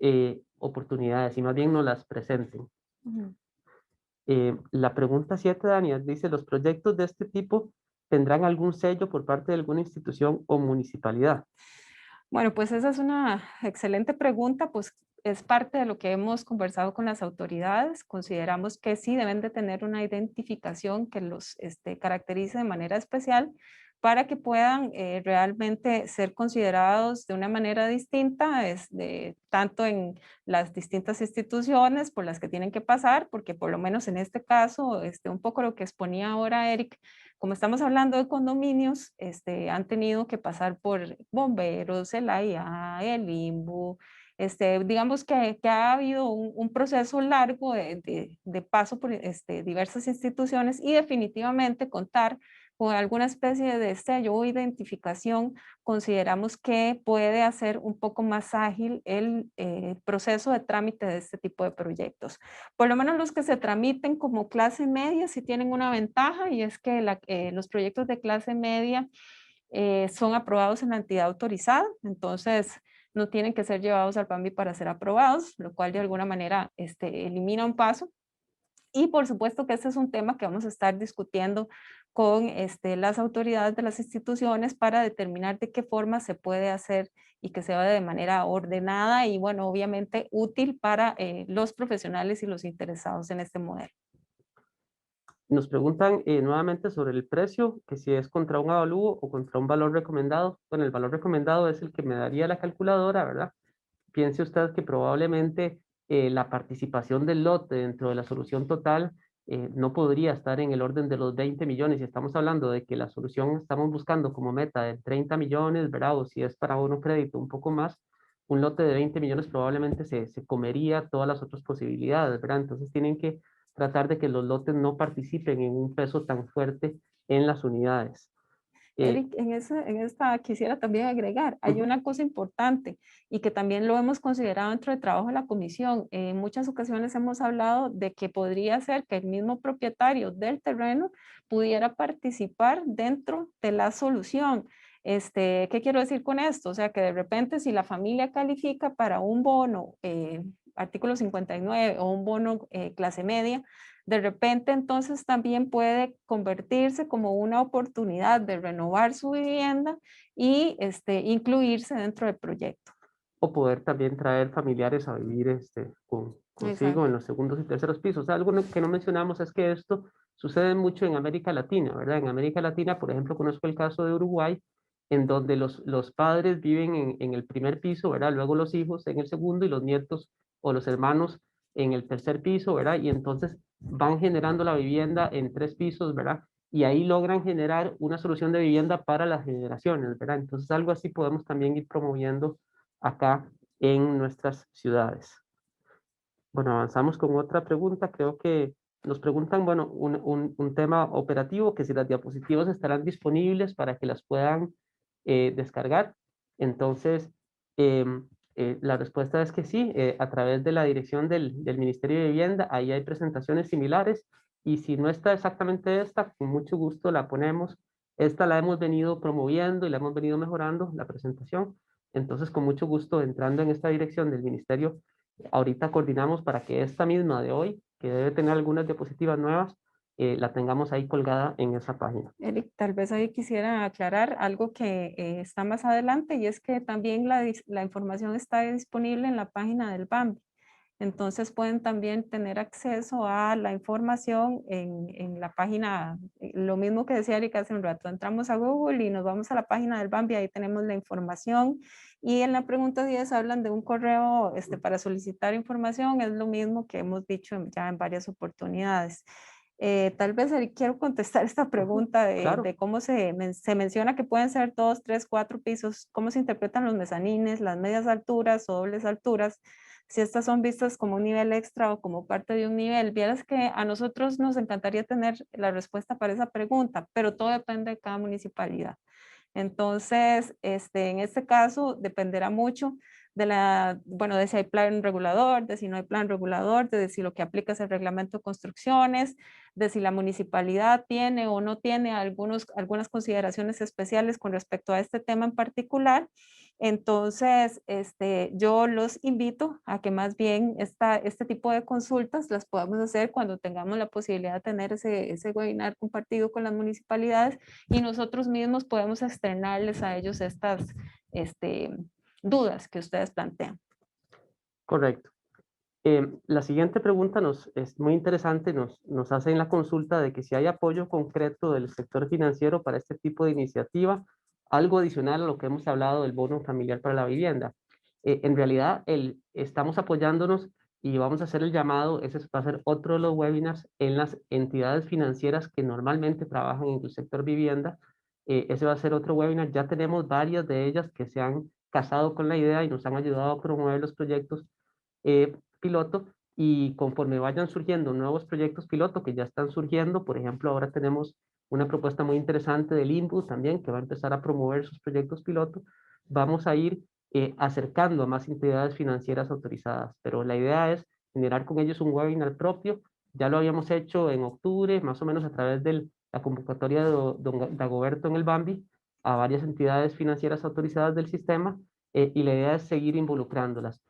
oportunidades y más bien nos las presenten. Ujú. La pregunta 7, Daniel, dice, ¿los proyectos de este tipo tendrán algún sello por parte de alguna institución o municipalidad? Bueno, pues esa es una excelente pregunta, pues es parte de lo que hemos conversado con las autoridades. Consideramos que sí deben de tener una identificación que los caracterice de manera especial para que puedan realmente ser considerados de una manera distinta, tanto en las distintas instituciones por las que tienen que pasar, porque por lo menos en este caso, un poco lo que exponía ahora Eric, como estamos hablando de condominios, han tenido que pasar por bomberos, el AIA, el INBU, digamos que ha habido un proceso largo de paso por diversas instituciones y definitivamente contar con alguna especie de sello o identificación, consideramos que puede hacer un poco más ágil el proceso de trámite de este tipo de proyectos. Por lo menos los que se tramiten como clase media sí tienen una ventaja y es que los proyectos de clase media son aprobados en la entidad autorizada, entonces no tienen que ser llevados al PAMBI para ser aprobados, lo cual de alguna manera elimina un paso. Y por supuesto que este es un tema que vamos a estar discutiendo con las autoridades de las instituciones para determinar de qué forma se puede hacer y que sea de manera ordenada y, bueno, obviamente útil para los profesionales y los interesados en este modelo. Nos preguntan nuevamente sobre el precio, que si es contra un avalúo o contra un valor recomendado. Bueno, el valor recomendado es el que me daría la calculadora, ¿verdad? Piense usted que probablemente la participación del lote dentro de la solución total no podría estar en el orden de los 20 millones. Y estamos hablando de que la solución estamos buscando como meta de 30 millones, ¿verdad? O si es para bono crédito un poco más, un lote de 20 millones probablemente se comería todas las otras posibilidades, ¿verdad? Entonces tienen que tratar de que los lotes no participen en un peso tan fuerte en las unidades. Eric, en esta quisiera también agregar, hay una cosa importante y que también lo hemos considerado dentro del trabajo de la comisión. En muchas ocasiones hemos hablado de que podría ser que el mismo propietario del terreno pudiera participar dentro de la solución. ¿Qué quiero decir con esto? O sea, que de repente si la familia califica para un bono, artículo 59 o un bono clase media, de repente entonces también puede convertirse como una oportunidad de renovar su vivienda y incluirse dentro del proyecto. O poder también traer familiares a vivir consigo Exacto. en los segundos y terceros pisos. Algo que no mencionamos es que esto sucede mucho en América Latina, ¿verdad? En América Latina, por ejemplo, conozco el caso de Uruguay, en donde los padres viven en el primer piso, ¿verdad? Luego los hijos en el segundo y los nietos o los hermanos en el tercer piso, ¿verdad? Y entonces van generando la vivienda en 3 pisos, ¿verdad? Y ahí logran generar una solución de vivienda para las generaciones, ¿verdad? Entonces algo así podemos también ir promoviendo acá en nuestras ciudades. Bueno, avanzamos con otra pregunta. Creo que nos preguntan, bueno, un tema operativo, que si las diapositivas estarán disponibles para que las puedan descargar. Entonces, la respuesta es que sí, a través de la dirección del Ministerio de Vivienda, ahí hay presentaciones similares, y si no está exactamente esta, con mucho gusto la ponemos. Esta la hemos venido promoviendo y la hemos venido mejorando, la presentación. Entonces, con mucho gusto, entrando en esta dirección del Ministerio, ahorita coordinamos para que esta misma de hoy, que debe tener algunas diapositivas nuevas, la tengamos ahí colgada en esa página. Eric, tal vez ahí quisiera aclarar algo que está más adelante, y es que también la información está disponible en la página del BAMBI. Entonces pueden también tener acceso a la información en la página, lo mismo que decía Erika hace un rato, entramos a Google y nos vamos a la página del BAMBI, ahí tenemos la información, y en la pregunta 10 hablan de un correo para solicitar información, es lo mismo que hemos dicho ya en varias oportunidades. Tal vez quiero contestar esta pregunta Claro. de cómo se menciona que pueden ser 2, 3, 4 pisos, cómo se interpretan los mezanines, las medias alturas o dobles alturas, si estas son vistas como un nivel extra o como parte de un nivel. Vieras que a nosotros nos encantaría tener la respuesta para esa pregunta, pero todo depende de cada municipalidad. Entonces, en este caso dependerá mucho de si hay plan regulador, de si no hay plan regulador, de si lo que aplica es el reglamento de construcciones, de si la municipalidad tiene o no tiene algunas consideraciones especiales con respecto a este tema en particular. Entonces, yo los invito a que más bien este tipo de consultas las podamos hacer cuando tengamos la posibilidad de tener ese webinar compartido con las municipalidades, y nosotros mismos podemos externarles a ellos estas dudas que ustedes plantean. Correcto. La siguiente pregunta es muy interesante, nos hace en la consulta de que si hay apoyo concreto del sector financiero para este tipo de iniciativa, algo adicional a lo que hemos hablado del bono familiar para la vivienda. En realidad, estamos apoyándonos y vamos a hacer el llamado, ese va a ser otro de los webinars, en las entidades financieras que normalmente trabajan en el sector vivienda. Ese va a ser otro webinar. Ya tenemos varias de ellas que se han casado con la idea y nos han ayudado a promover los proyectos piloto, y conforme vayan surgiendo nuevos proyectos piloto que ya están surgiendo, por ejemplo, ahora tenemos una propuesta muy interesante del INBU también, que va a empezar a promover sus proyectos piloto, vamos a ir acercando a más entidades financieras autorizadas, pero la idea es generar con ellos un webinar propio. Ya lo habíamos hecho en octubre, más o menos a través de la convocatoria de don Dagoberto en el BAMBI, a varias entidades financieras autorizadas del sistema, y la idea es seguir involucrándolas.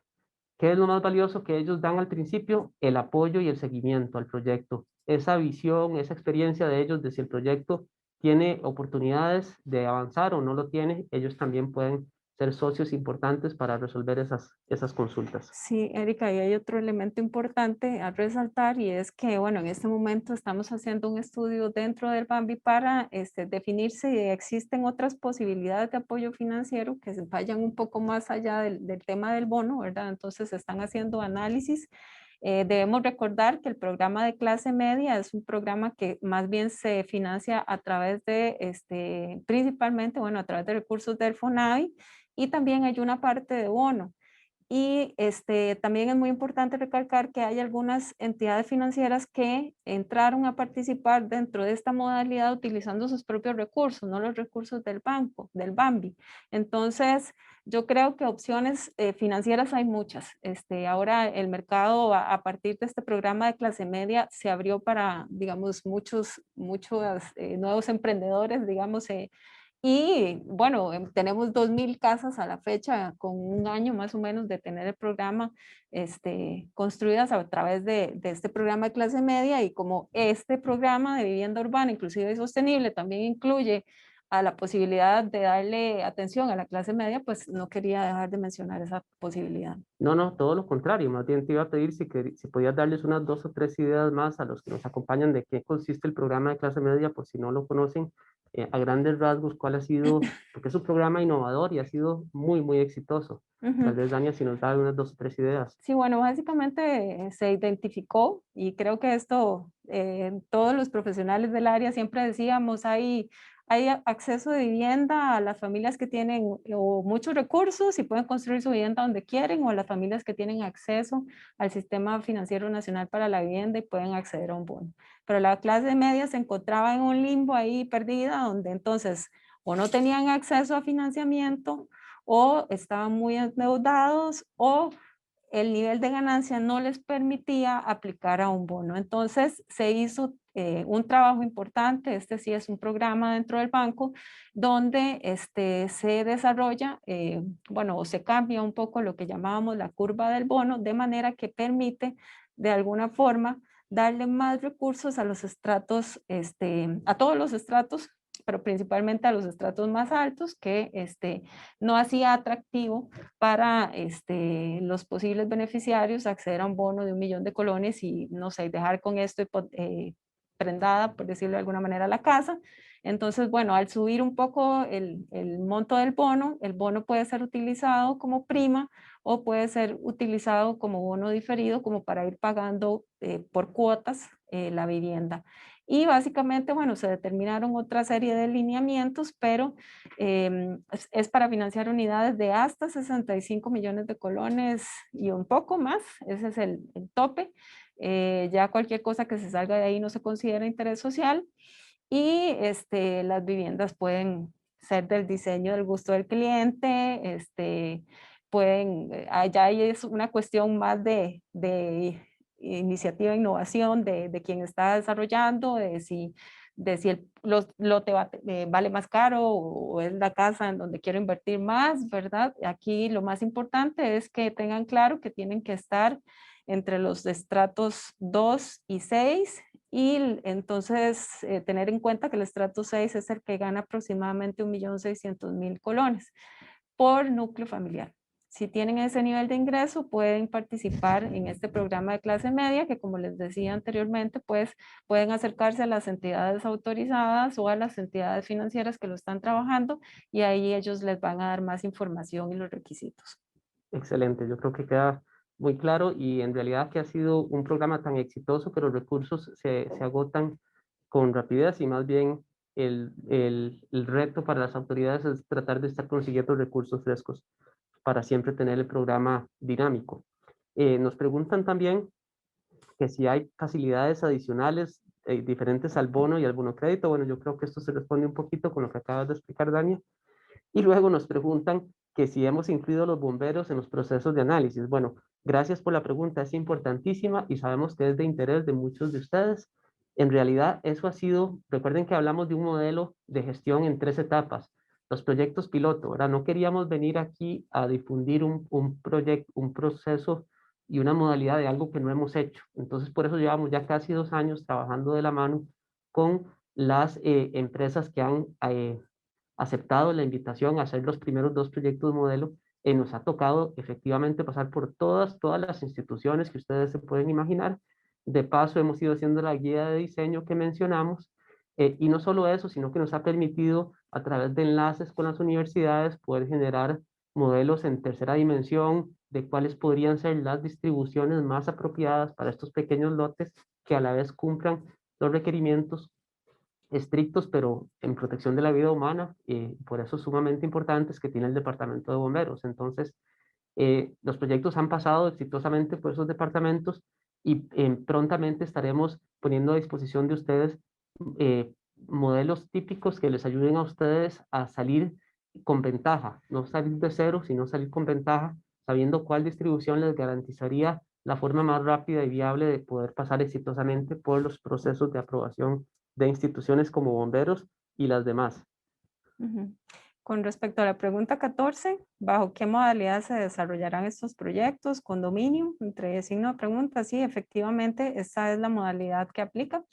¿Qué es lo más valioso que ellos dan al principio? El apoyo y el seguimiento al proyecto. Esa visión, esa experiencia de ellos de si el proyecto tiene oportunidades de avanzar o no lo tiene, ellos también pueden ser socios importantes para resolver esas consultas. Sí, Erika, y hay otro elemento importante a resaltar, y es que, bueno, en este momento estamos haciendo un estudio dentro del BAMBI para definir si existen otras posibilidades de apoyo financiero que se vayan un poco más allá del tema del bono, ¿verdad? Entonces se están haciendo análisis. Debemos recordar que el programa de clase media es un programa que más bien se financia a través de, principalmente, bueno, a través de recursos del FONAVI, y también hay una parte de bono. Y también es muy importante recalcar que hay algunas entidades financieras que entraron a participar dentro de esta modalidad utilizando sus propios recursos, no los recursos del banco, del BAMBI. Entonces, yo creo que opciones financieras hay muchas. Ahora el mercado a partir de este programa de clase media se abrió para, digamos, muchos nuevos emprendedores, digamos, y bueno, tenemos 2.000 casas a la fecha, con un año más o menos de tener el programa construidas a través de este programa de clase media, y como este programa de vivienda urbana inclusiva y sostenible también incluye a la posibilidad de darle atención a la clase media, pues no quería dejar de mencionar esa posibilidad. No, todo lo contrario. Más bien te iba a pedir si podías darles unas 2 o 3 ideas más a los que nos acompañan de qué consiste el programa de clase media, por si no lo conocen, a grandes rasgos, cuál ha sido, porque es un programa innovador y ha sido muy, muy exitoso. Tal vez, Dania, si nos da unas 2 o 3 ideas. Sí, bueno, básicamente se identificó, y creo que esto, todos los profesionales del área siempre decíamos, hay hay acceso de vivienda a las familias que tienen o muchos recursos y pueden construir su vivienda donde quieren, o a las familias que tienen acceso al Sistema Financiero Nacional para la Vivienda y pueden acceder a un bono. Pero la clase media se encontraba en un limbo ahí perdida, donde entonces o no tenían acceso a financiamiento, o estaban muy endeudados, o el nivel de ganancia no les permitía aplicar a un bono. Entonces se hizo un trabajo importante, este sí es un programa dentro del banco, donde se desarrolla, bueno, o se cambia un poco lo que llamábamos la curva del bono, de manera que permite de alguna forma darle más recursos a los estratos, a todos los estratos, pero principalmente a los estratos más altos, que no hacía atractivo para los posibles beneficiarios acceder a un bono de 1 millón de colones y, no sé, dejar con esto prendada, por decirlo de alguna manera, la casa. Entonces, bueno, al subir un poco el monto del bono, el bono puede ser utilizado como prima o puede ser utilizado como bono diferido, como para ir pagando por cuotas la vivienda. Y básicamente, bueno, se determinaron otra serie de lineamientos, pero es para financiar unidades de hasta 65 millones de colones y un poco más, ese es el tope. Ya cualquier cosa que se salga de ahí no se considera interés social, y las viviendas pueden ser del diseño del gusto del cliente, pueden, allá es una cuestión más de iniciativa e innovación de quien está desarrollando, de si el lote vale más caro o es la casa en donde quiero invertir más, ¿verdad? Aquí lo más importante es que tengan claro que tienen que estar entre los estratos 2 y 6, y entonces tener en cuenta que el estrato 6 es el que gana aproximadamente 1.600.000 colones por núcleo familiar. Si tienen ese nivel de ingreso, pueden participar en este programa de clase media, que como les decía anteriormente, pues pueden acercarse a las entidades autorizadas o a las entidades financieras que lo están trabajando, y ahí ellos les van a dar más información y los requisitos. Excelente, yo creo que queda muy claro y en realidad que ha sido un programa tan exitoso que los recursos se agotan con rapidez y más bien el reto para las autoridades es tratar de estar consiguiendo recursos frescos para siempre tener el programa dinámico. Nos preguntan también que si hay facilidades adicionales diferentes al bono y al bono crédito. Bueno, yo creo que esto se responde un poquito con lo que acabas de explicar, Dania. Y luego nos preguntan que si hemos incluido a los bomberos en los procesos de análisis. Bueno, gracias por la pregunta, es importantísima y sabemos que es de interés de muchos de ustedes. En realidad, eso ha sido, recuerden que hablamos de un modelo de gestión en 3 etapas. Los proyectos piloto, ¿verdad? No queríamos venir aquí a difundir un proyecto, un proceso y una modalidad de algo que no hemos hecho. Entonces, por eso llevamos ya casi 2 años trabajando de la mano con las empresas que han aceptado la invitación a hacer los primeros 2 proyectos modelo. Nos ha tocado efectivamente pasar por todas las instituciones que ustedes se pueden imaginar. De paso, hemos ido haciendo la guía de diseño que mencionamos. Y no solo eso, sino que nos ha permitido, a través de enlaces con las universidades, poder generar modelos en tercera dimensión de cuáles podrían ser las distribuciones más apropiadas para estos pequeños lotes que a la vez cumplan los requerimientos estrictos, pero en protección de la vida humana, por eso sumamente importantes que tiene el Departamento de Bomberos. Entonces, los proyectos han pasado exitosamente por esos departamentos y prontamente estaremos poniendo a disposición de ustedes modelos típicos que les ayuden a ustedes a salir con ventaja, no salir de cero, sino salir con ventaja, sabiendo cuál distribución les garantizaría la forma más rápida y viable de poder pasar exitosamente por los procesos de aprobación de instituciones como bomberos y las demás. Con respecto a la pregunta 14, ¿bajo qué modalidad se desarrollarán estos proyectos? Condominio, entre signo de pregunta, sí, efectivamente, esa es la modalidad que aplica,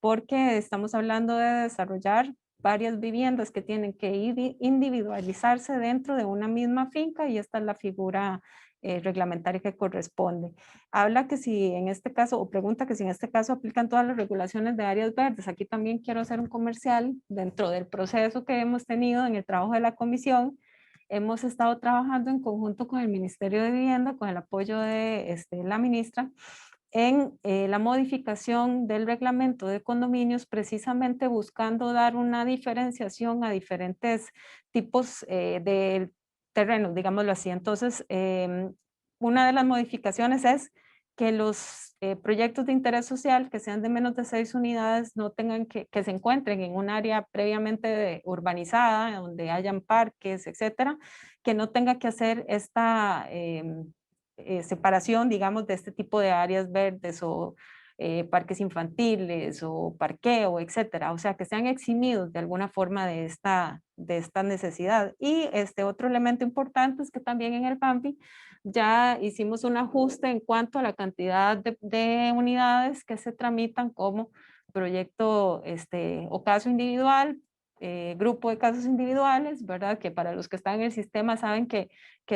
porque estamos hablando de desarrollar varias viviendas que tienen que individualizarse dentro de una misma finca, y esta es la figura reglamentaria que corresponde. Habla que si en este caso, o pregunta que si en este caso aplican todas las regulaciones de áreas verdes. Aquí también quiero hacer un comercial. Dentro del proceso que hemos tenido en el trabajo de la comisión, hemos estado trabajando en conjunto con el Ministerio de Vivienda, con el apoyo de la ministra, en la modificación del reglamento de condominios, precisamente buscando dar una diferenciación a diferentes tipos de terrenos, digámoslo así. Entonces, una de las modificaciones es que los proyectos de interés social que sean de menos de 6 unidades no tengan que se encuentren en un área previamente urbanizada, donde hayan parques, etcétera, que no tenga que hacer esta separación, digamos, de este tipo de áreas verdes o parques infantiles o parqueo, etcétera. O sea, que sean eximidos de alguna forma de esta necesidad. Y este otro elemento importante es que también en el PAMPI ya hicimos un ajuste en cuanto a la cantidad de unidades que se tramitan como proyecto o caso individual, grupo de casos individuales, ¿verdad? Que para los que están en el sistema saben que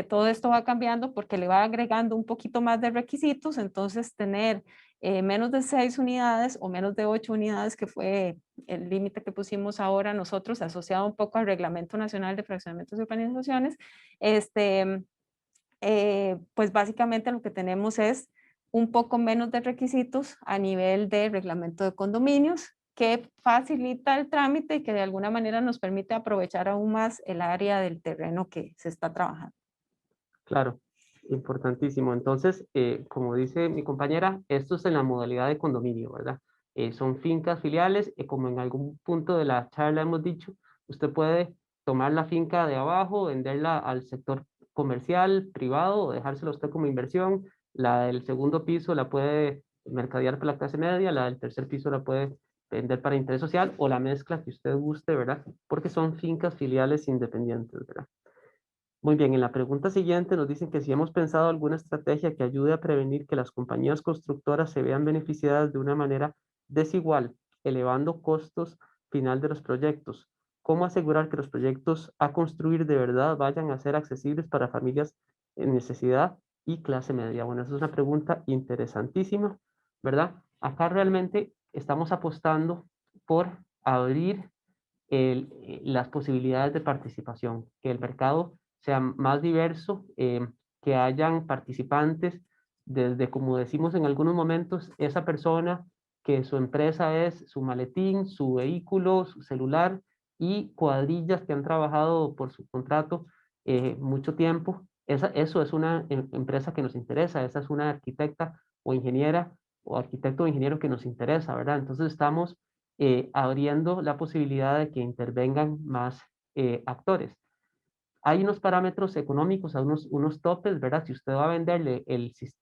todo esto va cambiando porque le va agregando un poquito más de requisitos, entonces tener menos de 6 unidades o menos de 8 unidades, que fue el límite que pusimos ahora nosotros, asociado un poco al Reglamento Nacional de Fraccionamientos y Urbanizaciones, pues básicamente lo que tenemos es un poco menos de requisitos a nivel de reglamento de condominios, que facilita el trámite y que de alguna manera nos permite aprovechar aún más el área del terreno que se está trabajando. Claro, importantísimo. Entonces, como dice mi compañera, esto es en la modalidad de condominio, ¿verdad? Son fincas filiales, como en algún punto de la charla hemos dicho, usted puede tomar la finca de abajo, venderla al sector comercial, privado, o dejársela a usted como inversión. La del segundo piso la puede mercadear para la clase media, la del tercer piso la puede vender para interés social, o la mezcla que usted guste, ¿verdad? Porque son fincas filiales independientes, ¿verdad? Muy bien, en la pregunta siguiente nos dicen que si hemos pensado alguna estrategia que ayude a prevenir que las compañías constructoras se vean beneficiadas de una manera desigual, elevando costos final de los proyectos. ¿Cómo asegurar que los proyectos a construir de verdad vayan a ser accesibles para familias en necesidad y clase media? Bueno, esa es una pregunta interesantísima, ¿verdad? Acá realmente estamos apostando por abrir las posibilidades de participación, que el mercado sea más diverso, que hayan participantes, desde, como decimos en algunos momentos, esa persona que su empresa es su maletín, su vehículo, su celular, y cuadrillas que han trabajado por su contrato mucho tiempo. Eso es una empresa que nos interesa, esa es una arquitecta o ingeniera o arquitecto o ingeniero que nos interesa, ¿verdad? Entonces estamos abriendo la posibilidad de que intervengan más actores. Hay unos parámetros económicos, unos topes, ¿verdad? Si usted va a venderle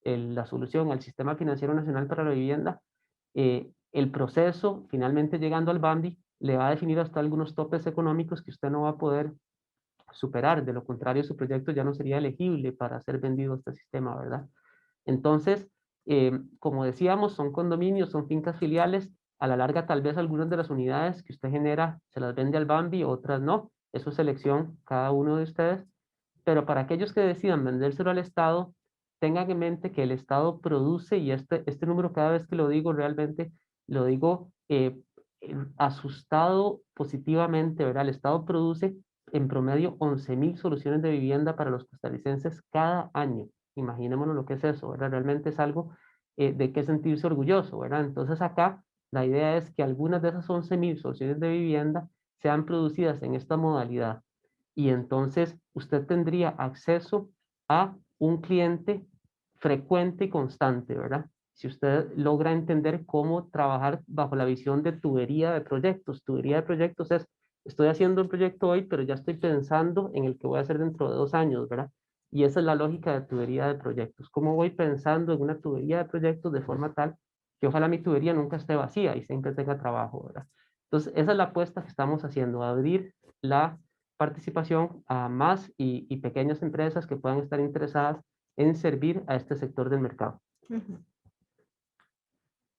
la solución al Sistema Financiero Nacional para la Vivienda, el proceso, finalmente llegando al BAMBI, le va a definir hasta algunos topes económicos que usted no va a poder superar. De lo contrario, su proyecto ya no sería elegible para ser vendido a este sistema, ¿verdad? Entonces, como decíamos, son condominios, son fincas filiales. A la larga, tal vez algunas de las unidades que usted genera se las vende al BAMBI, otras no. Eso es elección cada uno de ustedes. Pero para aquellos que decidan vendérselo al Estado, tengan en mente que el Estado produce, y este número cada vez que lo digo, realmente lo digo asustado positivamente, ¿verdad? El Estado produce en promedio 11.000 soluciones de vivienda para los costarricenses cada año. Imaginémonos lo que es eso, ¿verdad? Realmente es algo de qué sentirse orgulloso, ¿verdad? Entonces acá la idea es que algunas de esas 11.000 soluciones de vivienda sean producidas en esta modalidad, y entonces usted tendría acceso a un cliente frecuente y constante, ¿verdad? Si usted logra entender cómo trabajar bajo la visión de tubería de proyectos. Tubería de proyectos es, estoy haciendo un proyecto hoy, pero ya estoy pensando en el que voy a hacer dentro de 2 años, ¿verdad? Y esa es la lógica de tubería de proyectos. ¿Cómo voy pensando en una tubería de proyectos de forma tal que ojalá mi tubería nunca esté vacía y siempre tenga trabajo, ¿verdad? Entonces, esa es la apuesta que estamos haciendo, abrir la participación a más y pequeñas empresas que puedan estar interesadas en servir a este sector del mercado.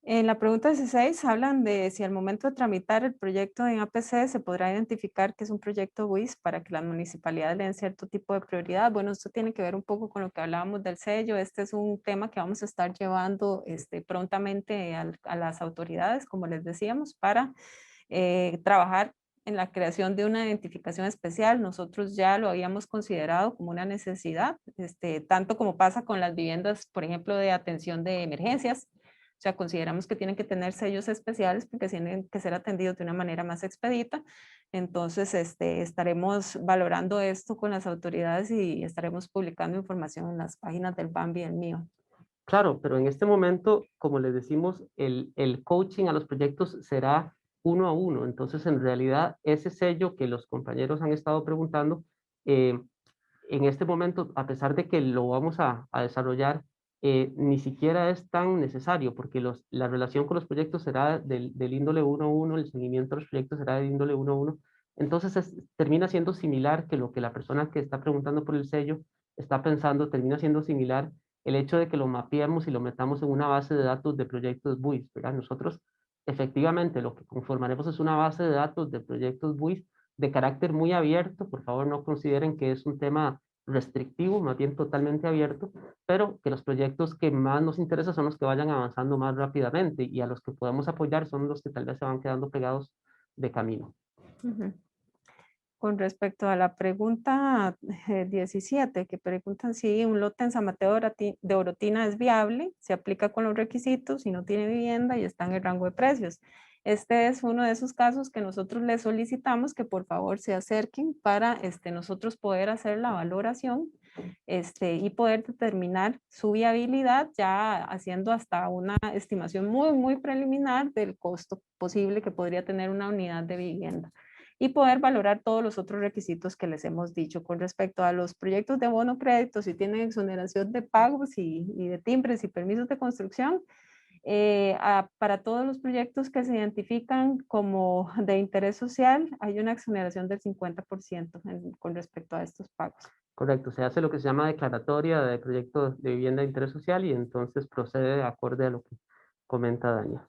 En la pregunta 16 hablan de si al momento de tramitar el proyecto en APC se podrá identificar que es un proyecto WIS para que las municipalidades le den cierto tipo de prioridad. Bueno, esto tiene que ver un poco con lo que hablábamos del sello. Este es un tema que vamos a estar llevando prontamente a las autoridades, como les decíamos, para trabajar en la creación de una identificación especial. Nosotros ya lo habíamos considerado como una necesidad, tanto como pasa con las viviendas, por ejemplo, de atención de emergencias, O sea, consideramos que tienen que tener sellos especiales porque tienen que ser atendidos de una manera más expedita. Entonces, estaremos valorando esto con las autoridades y estaremos publicando información en las páginas del BAMBI y el mío. Claro, pero en este momento, como les decimos, el coaching a los proyectos será uno a uno. Entonces, en realidad, ese sello que los compañeros han estado preguntando, eh, en este momento, a pesar de que lo vamos a desarrollar, ni siquiera es tan necesario, porque la relación con los proyectos será del índole uno a uno, el seguimiento de los proyectos será del índole uno a uno. Entonces, termina siendo similar que lo que la persona que está preguntando por el sello está pensando, termina siendo similar el hecho de que lo mapeemos y lo metamos en una base de datos de proyectos BUIS, ¿verdad? Nosotros, efectivamente, lo que conformaremos es una base de datos de proyectos BUIS de carácter muy abierto. Por favor, no consideren que es un tema restrictivo, más bien totalmente abierto, pero que los proyectos que más nos interesan son los que vayan avanzando más rápidamente, y a los que podemos apoyar son los que tal vez se van quedando pegados de camino. Con respecto a la pregunta 17, que preguntan si un lote en San Mateo de Orotina es viable, se aplica con los requisitos y no tiene vivienda y está en el rango de precios. Este es uno de esos casos que nosotros les solicitamos que por favor se acerquen para nosotros poder hacer la valoración y poder determinar su viabilidad, ya haciendo hasta una estimación muy preliminar del costo posible que podría tener una unidad de vivienda, y poder valorar todos los otros requisitos que les hemos dicho. Con respecto a los proyectos de bono crédito, si tienen exoneración de pagos y de timbres y permisos de construcción, para todos los proyectos que se identifican como de interés social, hay una exoneración del 50% con respecto a estos pagos. Correcto, se hace lo que se llama declaratoria de proyecto de vivienda de interés social y entonces procede de acorde a lo que comenta Dania.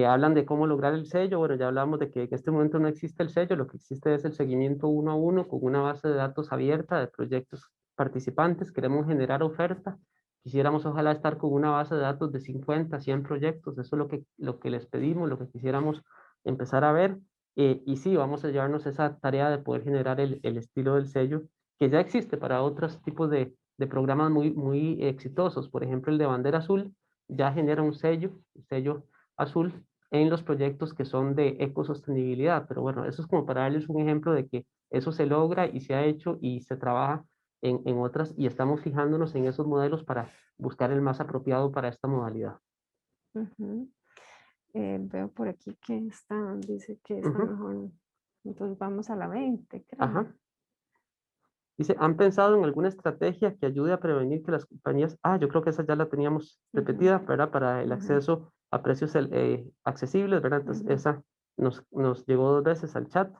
Hablan de cómo lograr el sello. Bueno, ya hablamos de que en este momento no existe el sello, lo que existe es el seguimiento uno a uno con una base de datos abierta de proyectos participantes. Queremos generar oferta. Quisiéramos ojalá estar con una base de datos de 50, 100 proyectos. Eso es lo que les pedimos, lo que quisiéramos empezar a ver. Y sí, vamos a llevarnos esa tarea de poder generar el estilo del sello, que ya existe para otros tipos de programas muy exitosos. Por ejemplo, el de Bandera Azul ya genera un sello azul en los proyectos que son de ecosostenibilidad. Pero bueno, eso es como para darles un ejemplo de que eso se logra y se ha hecho y se trabaja en otras, y estamos fijándonos en esos modelos para buscar el más apropiado para esta modalidad. Veo por aquí que dice que está mejor. Entonces vamos a la 20, creo. Ajá. Dice, ¿han pensado en alguna estrategia que ayude a prevenir que las compañías... yo creo que esa ya la teníamos repetida, ¿verdad? Para el acceso a precios accesibles, ¿verdad? Entonces esa nos llegó 2 veces al chat.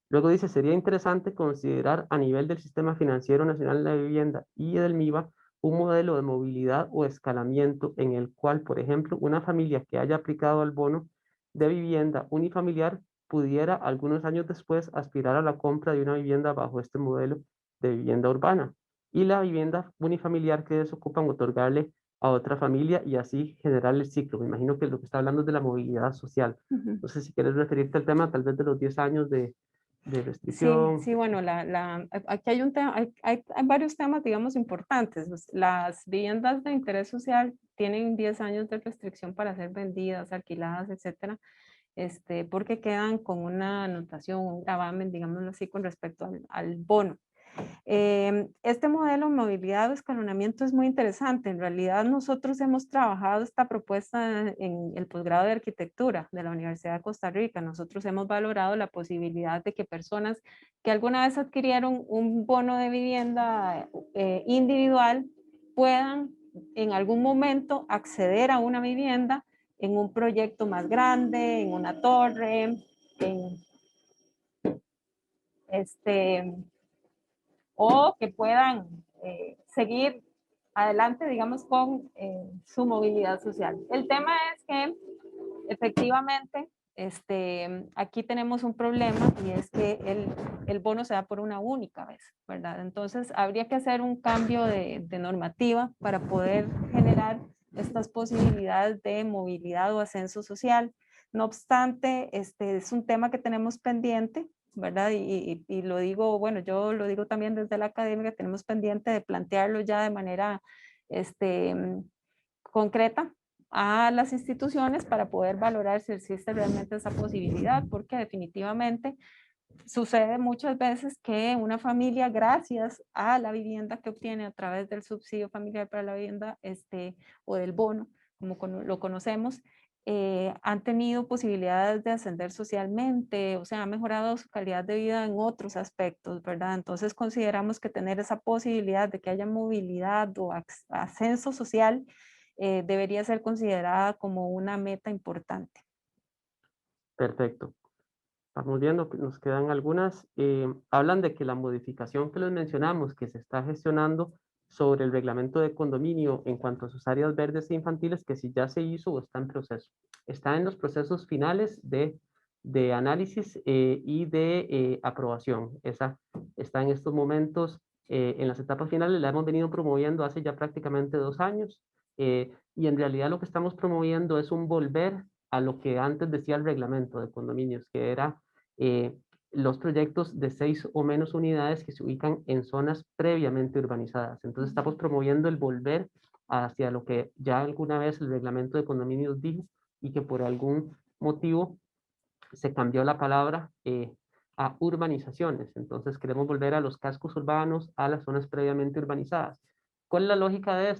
Luego dice, sería interesante considerar a nivel del Sistema Financiero Nacional de la Vivienda y del MIBA un modelo de movilidad o escalamiento en el cual, por ejemplo, una familia que haya aplicado al bono de vivienda unifamiliar pudiera algunos años después aspirar a la compra de una vivienda bajo este modelo de vivienda urbana, y la vivienda unifamiliar que desocupan otorgarle a otra familia y así generar el ciclo. Me imagino que lo que está hablando es de la movilidad social. No sé si quieres referirte al tema tal vez de los 10 años de restricción. Sí, bueno, aquí hay un tema, hay varios temas, digamos, importantes. Las viviendas de interés social tienen 10 años de restricción para ser vendidas, alquiladas, etcétera, porque quedan con una anotación, un gravamen, digámoslo así, con respecto al bono. Este modelo de movilidad o escalonamiento es muy interesante. En realidad nosotros hemos trabajado esta propuesta en el posgrado de arquitectura de la Universidad de Costa Rica. Nosotros hemos valorado la posibilidad de que personas que alguna vez adquirieron un bono de vivienda individual puedan en algún momento acceder a una vivienda en un proyecto más grande, en una torre, o que puedan seguir adelante, digamos, con su movilidad social. El tema es que efectivamente aquí tenemos un problema, y es que el bono se da por una única vez, ¿verdad? Entonces habría que hacer un cambio de normativa para poder generar estas posibilidades de movilidad o ascenso social. No obstante, es un tema que tenemos pendiente, ¿verdad? Y lo digo, bueno, yo lo digo también desde la academia, tenemos pendiente de plantearlo ya de manera concreta a las instituciones para poder valorar si existe realmente esa posibilidad, porque definitivamente sucede muchas veces que una familia, gracias a la vivienda que obtiene a través del subsidio familiar para la vivienda o del bono, como lo conocemos, han tenido posibilidades de ascender socialmente, o sea, han mejorado su calidad de vida en otros aspectos, ¿verdad? Entonces consideramos que tener esa posibilidad de que haya movilidad o ascenso social debería ser considerada como una meta importante. Perfecto. Vamos viendo, que nos quedan algunas. Hablan de que la modificación que les mencionamos, que se está gestionando sobre el reglamento de condominio en cuanto a sus áreas verdes e infantiles, que si ya se hizo o está en proceso. Está en los procesos finales de análisis y de aprobación. Esa está en estos momentos en las etapas finales. La hemos venido promoviendo hace ya prácticamente 2 años. Y en realidad lo que estamos promoviendo es un volver a lo que antes decía el reglamento de condominios, que era los proyectos de 6 o menos unidades que se ubican en zonas previamente urbanizadas. Entonces estamos promoviendo el volver hacia lo que ya alguna vez el reglamento de condominios dijo y que por algún motivo se cambió la palabra a urbanizaciones. Entonces queremos volver a los cascos urbanos, a las zonas previamente urbanizadas. ¿Cuál es la lógica de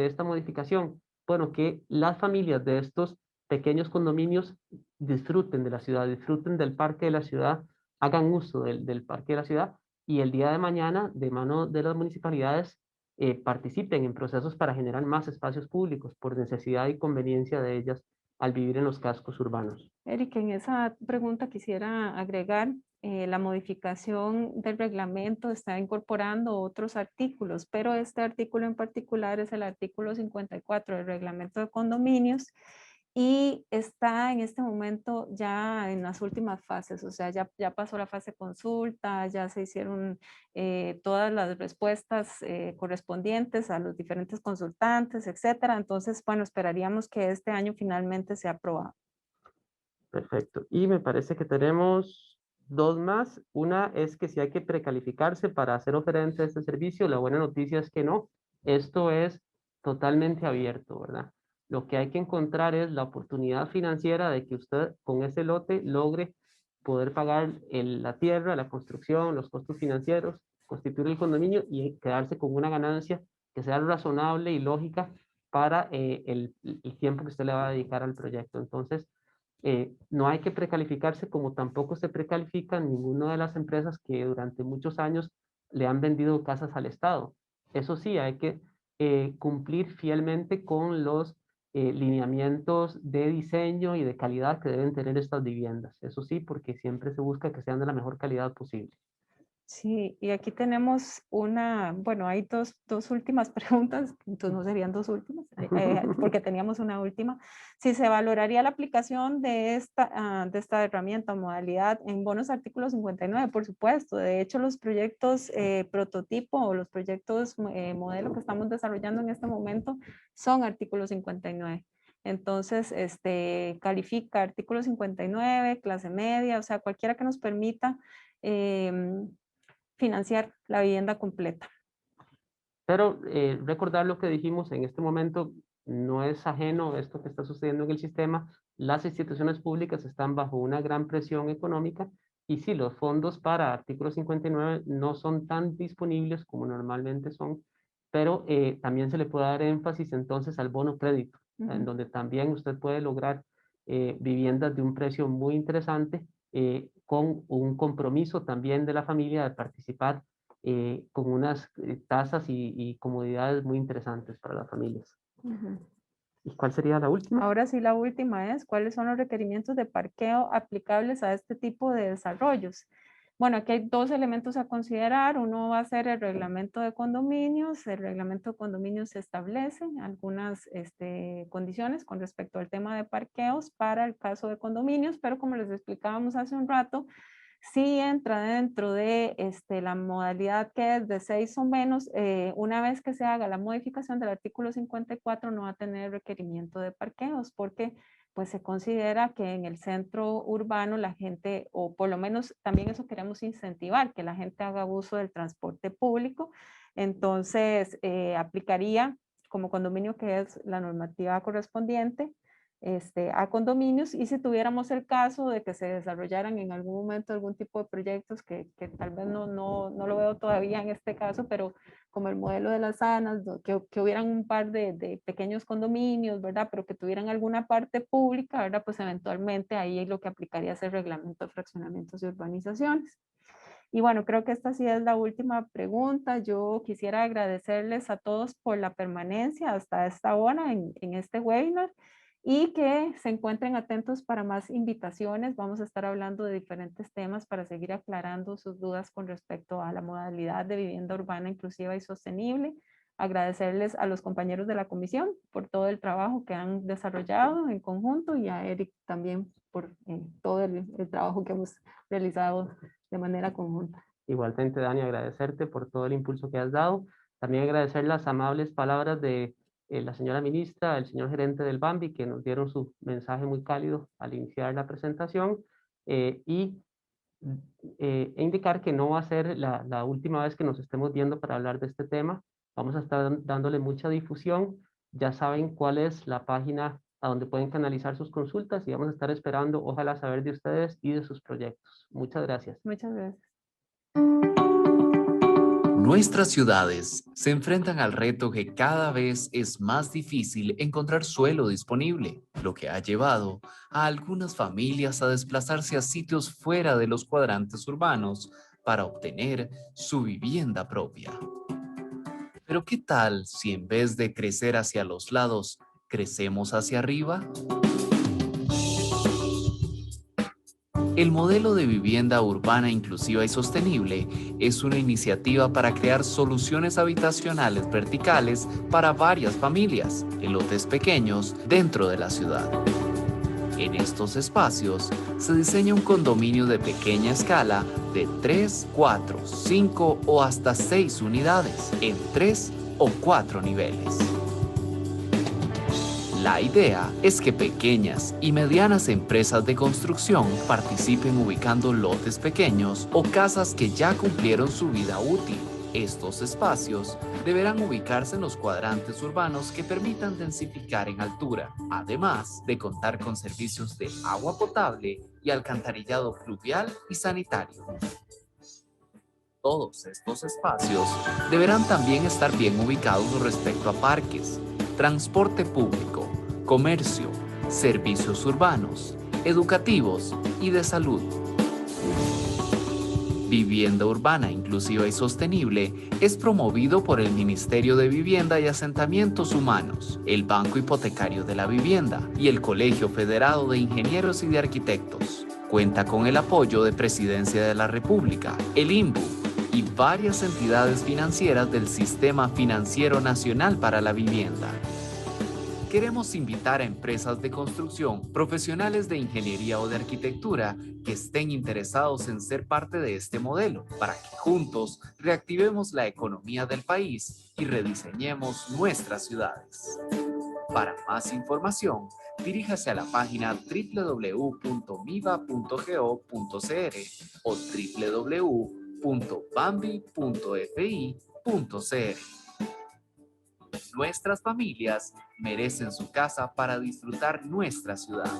esta modificación? Bueno, que las familias de estos pequeños condominios disfruten de la ciudad, disfruten del parque de la ciudad, hagan uso del parque de la ciudad y el día de mañana, de mano de las municipalidades, participen en procesos para generar más espacios públicos por necesidad y conveniencia de ellas al vivir en los cascos urbanos. Eric, en esa pregunta quisiera agregar, la modificación del reglamento está incorporando otros artículos, pero este artículo en particular es el artículo 54 del reglamento de condominios y está en este momento ya en las últimas fases, o sea, ya pasó la fase de consulta, ya se hicieron todas las respuestas correspondientes a los diferentes consultantes, etcétera. Entonces, bueno, esperaríamos que este año finalmente sea aprobado. Perfecto. Y me parece que tenemos 2 más. Una es que si hay que precalificarse para hacer oferente de este servicio, la buena noticia es que no. Esto es totalmente abierto, ¿verdad? Lo que hay que encontrar es la oportunidad financiera de que usted con ese lote logre poder pagar la tierra, la construcción, los costos financieros, constituir el condominio y quedarse con una ganancia que sea razonable y lógica para el tiempo que usted le va a dedicar al proyecto. Entonces, no hay que precalificarse como tampoco se precalifican ninguna de las empresas que durante muchos años le han vendido casas al Estado. Eso sí, hay que cumplir fielmente con los lineamientos de diseño y de calidad que deben tener estas viviendas. Eso sí, porque siempre se busca que sean de la mejor calidad posible. Sí, y aquí tenemos bueno, hay dos últimas preguntas, entonces no serían dos últimas, porque teníamos una última. Si se valoraría la aplicación de esta herramienta o modalidad en bonos artículo 59, por supuesto. De hecho, los proyectos prototipo o los proyectos modelo que estamos desarrollando en este momento son artículo 59. Entonces, califica artículo 59, clase media, o sea, cualquiera que nos permita financiar la vivienda completa. Pero recordar lo que dijimos en este momento, no es ajeno a esto que está sucediendo en el sistema. Las instituciones públicas están bajo una gran presión económica y sí, los fondos para artículo 59 no son tan disponibles como normalmente son, pero también se le puede dar énfasis entonces al bono crédito, en donde también usted puede lograr viviendas de un precio muy interesante con un compromiso también de la familia de participar con unas tasas y comodidades muy interesantes para las familias. ¿Y cuál sería la última? Ahora sí, la última es, ¿cuáles son los requerimientos de parqueo aplicables a este tipo de desarrollos? Bueno, aquí hay dos elementos a considerar. Uno va a ser el reglamento de condominios. El reglamento de condominios establece algunas condiciones con respecto al tema de parqueos para el caso de condominios, pero como les explicábamos hace un rato, sí entra dentro de la modalidad que es de 6 o menos. Una vez que se haga la modificación del artículo 54 no va a tener requerimiento de parqueos porque pues se considera que en el centro urbano la gente, o por lo menos también eso queremos incentivar, que la gente haga uso del transporte público. Entonces aplicaría como condominio, que es la normativa correspondiente a condominios, y si tuviéramos el caso de que se desarrollaran en algún momento algún tipo de proyectos que tal vez no lo veo todavía en este caso, pero como el modelo de las sanas, que hubieran un par de pequeños condominios, ¿verdad? Pero que tuvieran alguna parte pública, ¿verdad? Pues eventualmente ahí lo que aplicaría es el reglamento de fraccionamientos y urbanizaciones. Y bueno, creo que esta sí es la última pregunta. Yo quisiera agradecerles a todos por la permanencia hasta esta hora en este webinar, y que se encuentren atentos para más invitaciones. Vamos a estar hablando de diferentes temas para seguir aclarando sus dudas con respecto a la modalidad de vivienda urbana inclusiva y sostenible. Agradecerles a los compañeros de la comisión por todo el trabajo que han desarrollado en conjunto, y a Eric también por todo el trabajo que hemos realizado de manera conjunta. Igualmente, Dani, agradecerte por todo el impulso que has dado. También agradecer las amables palabras de la señora ministra, el señor gerente del BAMBI, que nos dieron su mensaje muy cálido al iniciar la presentación, e indicar que no va a ser la última vez que nos estemos viendo para hablar de este tema. Vamos a estar dándole mucha difusión. Ya saben cuál es la página a donde pueden canalizar sus consultas, y vamos a estar esperando, ojalá, saber de ustedes y de sus proyectos. Muchas gracias. Muchas gracias. Nuestras ciudades se enfrentan al reto que cada vez es más difícil encontrar suelo disponible, lo que ha llevado a algunas familias a desplazarse a sitios fuera de los cuadrantes urbanos para obtener su vivienda propia. Pero ¿qué tal si en vez de crecer hacia los lados, crecemos hacia arriba? El modelo de vivienda urbana inclusiva y sostenible es una iniciativa para crear soluciones habitacionales verticales para varias familias en lotes pequeños dentro de la ciudad. En estos espacios se diseña un condominio de pequeña escala de 3, 4, 5 o hasta 6 unidades en 3 o 4 niveles. La idea es que pequeñas y medianas empresas de construcción participen ubicando lotes pequeños o casas que ya cumplieron su vida útil. Estos espacios deberán ubicarse en los cuadrantes urbanos que permitan densificar en altura, además de contar con servicios de agua potable y alcantarillado pluvial y sanitario. Todos estos espacios deberán también estar bien ubicados respecto a parques, transporte público, comercio, servicios urbanos, educativos y de salud. Vivienda urbana inclusiva y sostenible es promovido por el Ministerio de Vivienda y Asentamientos Humanos, el Banco Hipotecario de la Vivienda y el Colegio Federado de Ingenieros y de Arquitectos. Cuenta con el apoyo de Presidencia de la República, el INBU y varias entidades financieras del Sistema Financiero Nacional para la Vivienda. Queremos invitar a empresas de construcción, profesionales de ingeniería o de arquitectura que estén interesados en ser parte de este modelo, para que juntos reactivemos la economía del país y rediseñemos nuestras ciudades. Para más información, diríjase a la página www.miva.go.cr o www.bambi.fi.cr. Nuestras familias merecen su casa para disfrutar nuestra ciudad.